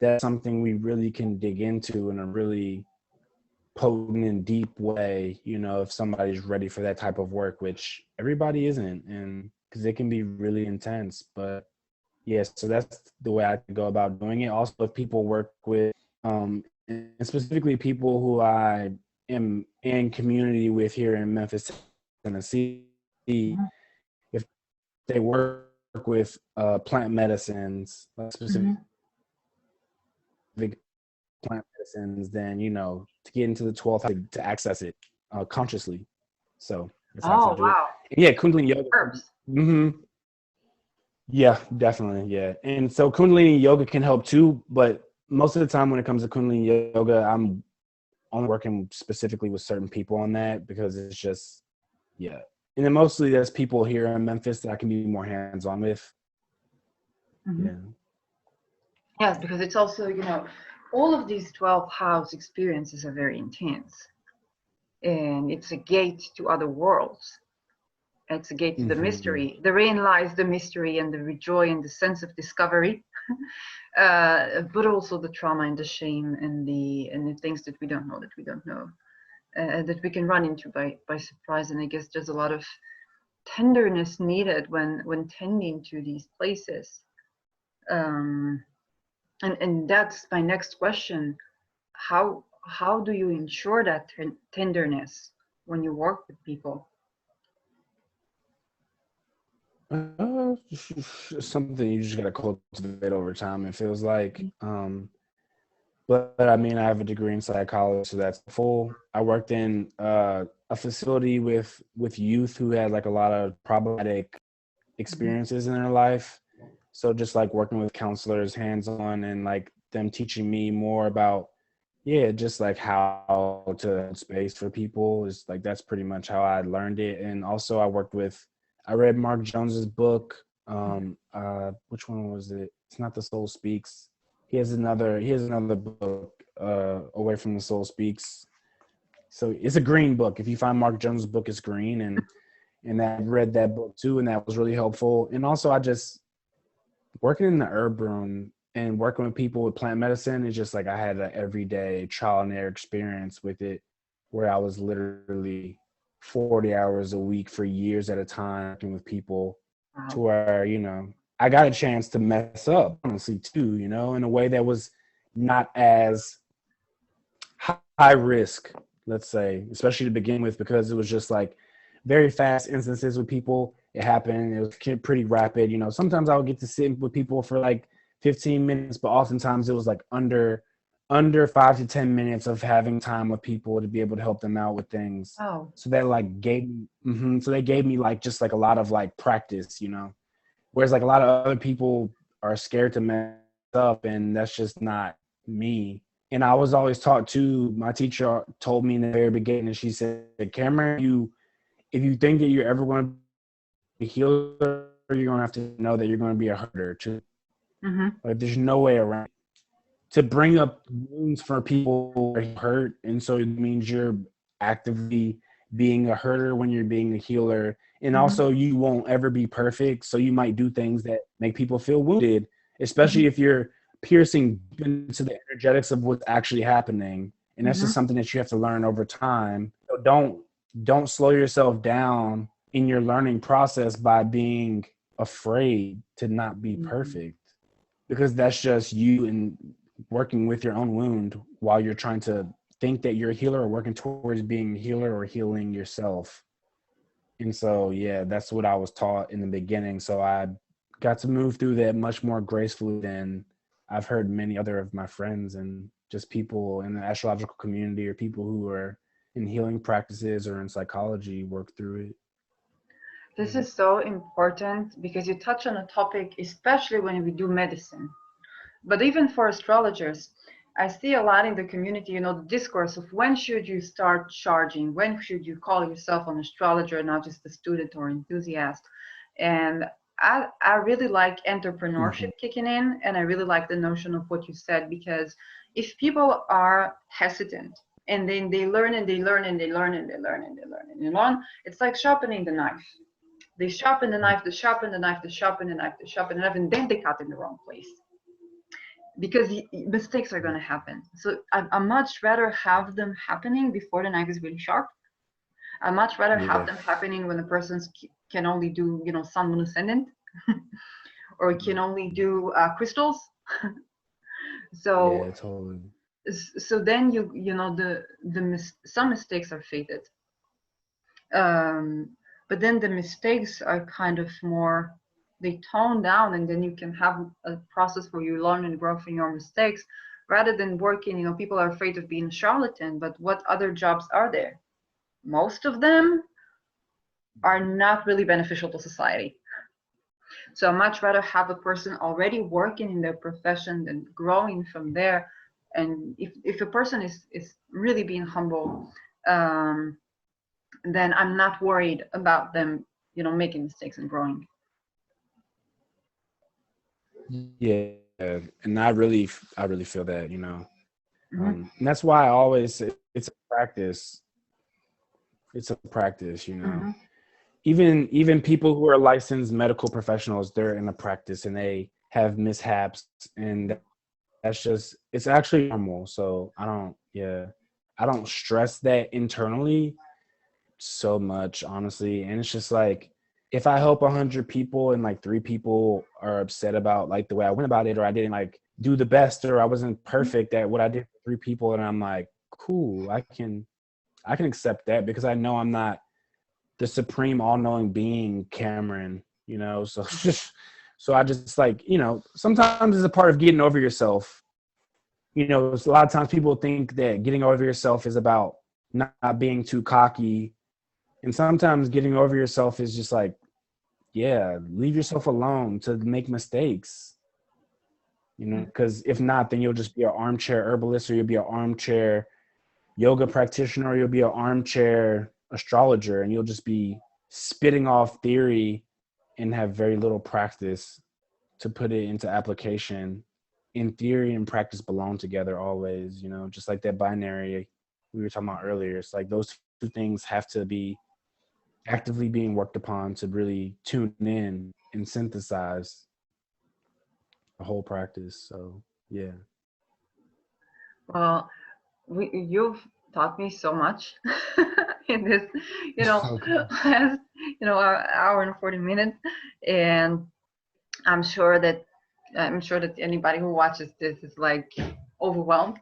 that's something we really can dig into in a really potent and deep way, you know, if somebody's ready for that type of work, which everybody isn't, and because it can be really intense. But yes, so that's the way I go about doing it. Also, if people work with, and specifically people who I am in community with here in Memphis, Tennessee, Mhm. if they work with plant medicines, like specific Mhm. plant medicines, then you know to get into the 12th house to access it consciously. So that's how I Oh, do it. wow. And yeah, Kundalini yoga. Herbs. Hmm. Yeah, definitely. Yeah. And so Kundalini yoga can help too, but most of the time when it comes to Kundalini yoga, I'm only working specifically with certain people on that because it's just, yeah. And then mostly there's people here in Memphis that I can be more hands on with. Mhm. Yeah. Yes, because it's also, all of these 12 house experiences are very intense. And it's a gate to other worlds. It's a gate to the Hmm. mystery. Therein lies the mystery and the joy and the sense of discovery, but also the trauma and the shame and the things that we don't know that we can run into by surprise. And I guess there's a lot of tenderness needed when tending to these places. Um, and that's my next question. How do you ensure that tenderness when you work with people? Something you just gotta cultivate over time. It feels like, but I mean, I have a degree in psychology, so that's full. I worked in a facility with youth who had like a lot of problematic Mhm. experiences in their life. So just like working with counselors hands on and like them teaching me more about, yeah, just like how to hold space for people is like that's pretty much how I learned it. And also I read Mark Jones's book. Which one was it? It's not The Soul Speaks. He has another book, Away from the Soul Speaks. So it's a green book. If you find Mark Jones's book, it's green, and I read that book too, and that was really helpful. And also, I just working in the herb room and working with people with plant medicine is just like I had an everyday trial and error experience with it, where I was literally 40 hours a week for years at a time working with people, to Wow. where I got a chance to mess up honestly too, in a way that was not as high risk, let's say, especially to begin with, because it was just like very fast instances with people. It happened. It was pretty rapid. Sometimes I would get to sit with people for like 15 minutes, but oftentimes it was like under 5 to 10 minutes of having time with people to be able to help them out with things. Oh. So that like so they gave me like just like a lot of like practice, whereas like a lot of other people are scared to mess up, and that's just not me. And I was always taught too. My teacher told me in the very beginning, and she said, Cameron, if you think that you're ever going to be a healer, you're going to have to know that you're going to be a herder too. Mm-hmm. Like there's no way around it. To bring up wounds for people who are hurt. And so it means you're actively being a herder when you're being a healer. And Mm-hmm. also you won't ever be perfect. So you might do things that make people feel wounded, Mm-hmm. especially if you're piercing into the energetics of what's actually happening. And that's Mm-hmm. just something that you have to learn over time. So don't slow yourself down in your learning process by being afraid to not be Mm-hmm. perfect, because that's just you and working with your own wound while you're trying to think that you're a healer or working towards being a healer or healing yourself. And so, yeah, that's what I was taught in the beginning. So I got to move through that much more gracefully than I've heard many other of my friends, and just people in the astrological community or people who are in healing practices or in psychology work through it. This is so important because you touch on a topic, especially when we do medicine. But even for astrologers, I see a lot in the community, the discourse of when should you start charging? When should you call yourself an astrologer, not just a student or enthusiast? And I really like entrepreneurship kicking in, and I really like the notion of what you said, because if people are hesitant and then they learn and they learn and they learn and they learn and they learn and they learn, it's like sharpening the knife. They sharpen the knife, they sharpen the knife, they sharpen the knife, they sharpen the knife, and then they cut in the wrong place, because mistakes are going to happen. So I much rather have them happening before the knife is really sharp. I much rather have them happening when the person can only do, sun, moon, ascendant, or can only do crystals. So yeah, totally. So then some mistakes are faded, but then the mistakes are kind of more, they tone down, and then you can have a process where you learn and grow from your mistakes, rather than working. People are afraid of being a charlatan, but what other jobs are there? Most of them are not really beneficial to society. So I'd much rather have a person already working in their profession than growing from there. And if a person is really being humble, then I'm not worried about them, making mistakes and growing. Yeah, and I really feel that, and that's why I always say it's a practice. It's a practice, Even people who are licensed medical professionals, they're in a practice and they have mishaps, and that's just, it's actually normal. So I don't stress that internally so much, honestly. And it's just like, if I help 100 people and like 3 people are upset about like the way I went about it, or I didn't like do the best, or I wasn't perfect at what I did for 3 people, and I'm like, cool, I can accept that, because I know I'm not the supreme all-knowing being, Cameron, so so I just like, sometimes it's a part of getting over yourself. A lot of times people think that getting over yourself is about not being too cocky, and sometimes getting over yourself is just like, leave yourself alone to make mistakes, because if not, then you'll just be an armchair herbalist, or you'll be an armchair yoga practitioner, or you'll be an armchair astrologer, and you'll just be spitting off theory and have very little practice to put it into application. In theory and practice belong together always, just like that binary we were talking about earlier. It's like those 2 things have to be actively being worked upon to really tune in and synthesize the whole practice. So yeah. Well, you've taught me so much in this, Okay. last, hour and 40 minutes, and I'm sure that anybody who watches this is like overwhelmed.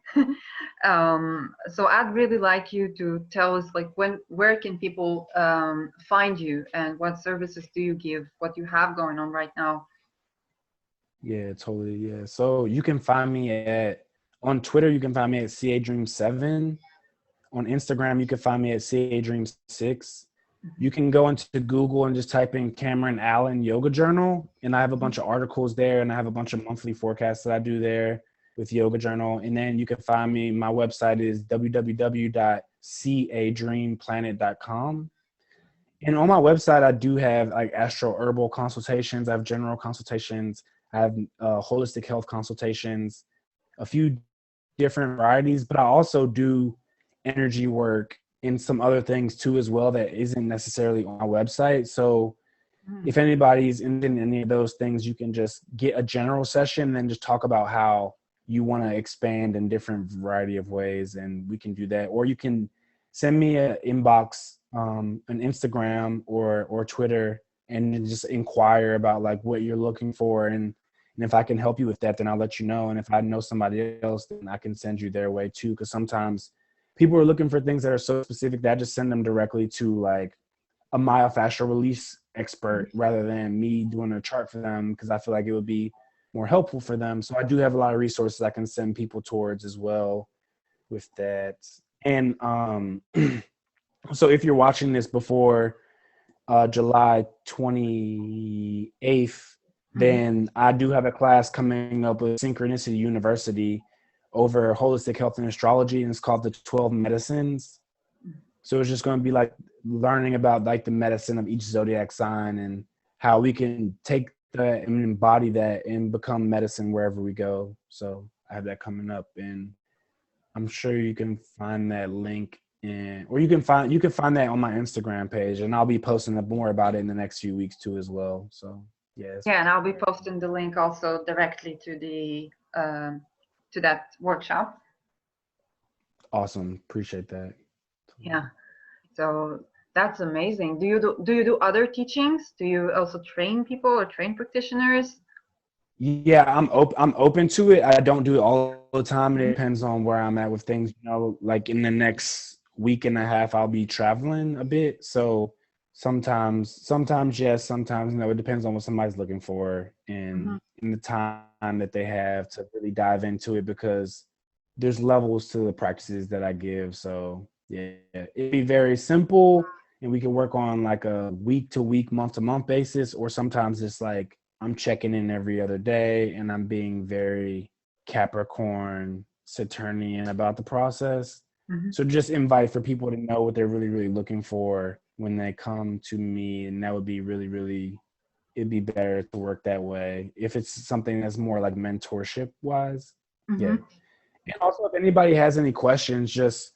So I'd really like you to tell us, like, where can people find you, and what services do you give, what you have going on right now? Yeah, totally. Yeah. So you can find me on Twitter, you can find me at CADream7. On Instagram, you can find me at CADream6. You can go into Google and just type in Cameron Allen Yoga Journal, and I have a bunch of articles there, and I have a bunch of monthly forecasts that I do there with Yoga Journal. And then you can find me, my website is www.cadreamplanet.com. And on my website, I do have like astro herbal consultations. I have general consultations. I have holistic health consultations, a few different varieties, but I also do energy work and some other things too as well that isn't necessarily on my website. So if anybody's interested in any of those things, you can just get a general session and then just talk about how you want to expand in different variety of ways, and we can do that. Or you can send me an inbox, an Instagram or Twitter, and just inquire about like what you're looking for, and if I can help you with that, then I'll let you know. And if I know somebody else, then I can send you their way too, because sometimes people are looking for things that are so specific that I just send them directly to like a myofascial release expert rather than me doing a chart for them, because I feel like it would be more helpful for them. So I do have a lot of resources I can send people towards as well with that. And so if you're watching this before July 28th, then I do have a class coming up with Synchronicity University over holistic health and astrology, and it's called the 12 medicines. So it's just going to be like learning about like the medicine of each zodiac sign and how we can take that and embody that and become medicine wherever we go. So I have that coming up, and I'm sure you can find that link or you can find that on my Instagram page, and I'll be posting up more about it in the next few weeks too as well. So yes. Yeah, and I'll be posting the link also directly to the to that workshop. Awesome. Appreciate that. Yeah. So that's amazing. Do you do other teachings? Do you also train people or train practitioners? Yeah, I'm open to it. I don't do it all the time. It depends on where I'm at with things. You know, like in the next week and a half, I'll be traveling a bit. So sometimes yes, sometimes no. It depends on what somebody's looking for and in the time that they have to really dive into it, because there's levels to the practices that I give. So yeah, it'd be very simple, and we can work on like a week to week, month to month basis, or sometimes it's like I'm checking in every other day and I'm being very Capricorn, Saturnian about the process. So just invite for people to know what they're really, really looking for when they come to me. And that would be really, really, it'd be better to work that way. If it's something that's more like mentorship wise. Yeah. And also if anybody has any questions, just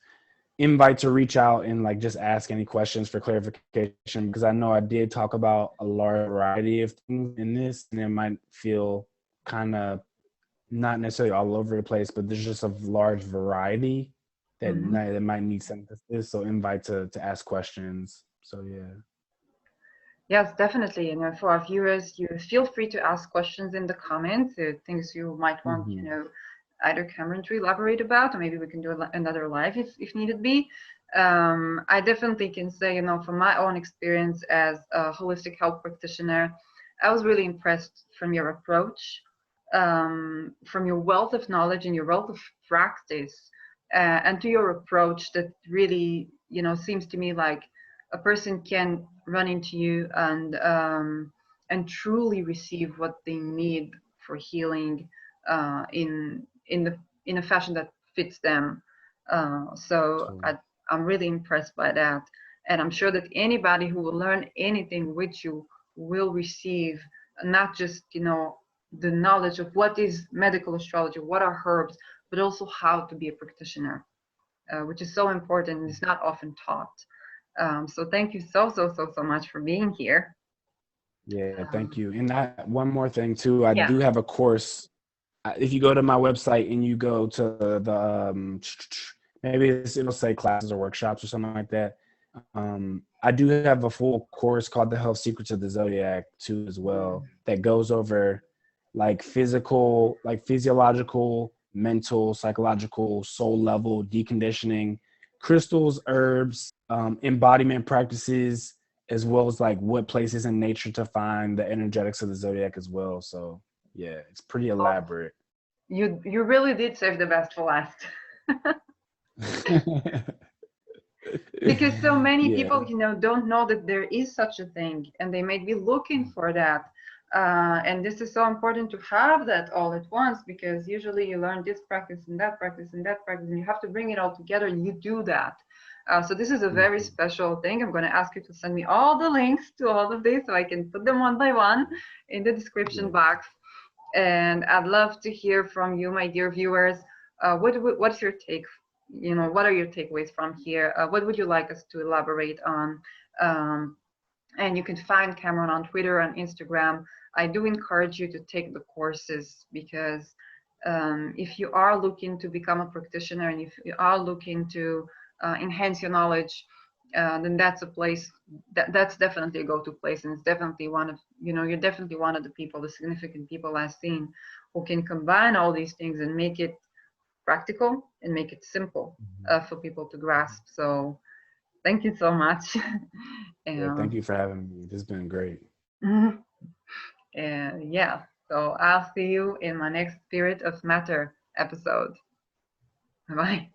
invite to reach out and like just ask any questions for clarification, because I know I did talk about a large variety of things in this, and it might feel kind of not necessarily all over the place, but there's just a large variety that might need synthesis. So invite to ask questions. So yeah. Yes, definitely. And for our viewers, you feel free to ask questions in the comments, things you might want, either Cameron to elaborate about, or maybe we can do another live if needed be. I definitely can say, from my own experience as a holistic health practitioner, I was really impressed from your approach, from your wealth of knowledge and your wealth of practice, and to your approach that really, seems to me like a person can run into you and truly receive what they need for healing in a fashion that fits them. I'm really impressed by that, and I'm sure that anybody who will learn anything with you will receive not just the knowledge of what is medical astrology, what are herbs, but also how to be a practitioner, which is so important and is not often taught. So thank you so much for being here. Yeah, thank you. And one more thing too, I Yeah. do have a course. If you go to my website and you go to the maybe it'll say classes or workshops or something like that. I do have a full course called The Health Secrets of the Zodiac too as well, that goes over like physical, like physiological, mental, psychological, soul level deconditioning, crystals, herbs, embodiment practices, as well as like what places in nature to find the energetics of the zodiac as well. So yeah, it's pretty elaborate. You really did save the best for last. Because so many people, don't know that there is such a thing, and they may be looking for that. And this is so important to have that all at once, because usually you learn this practice and that practice and that practice, and you have to bring it all together, and you do that. So this is a very special thing. I'm going to ask you to send me all the links to all of these so I can put them one by one in the description box. And I'd love to hear from you, my dear viewers. What's your take? What are your takeaways from here? What would you like us to elaborate on? And you can find Cameron on Twitter and Instagram. I do encourage you to take the courses, because if you are looking to become a practitioner, and if you are looking to enhance your knowledge, then that's a place that's definitely a go-to place, and it's definitely one of you're definitely one of the people, the significant people I've seen, who can combine all these things and make it practical and make it simple for people to grasp. So thank you so much. Yeah, thank you for having me. This has been great. Yeah. So I'll see you in my next Spirit of Matter episode. Bye-bye.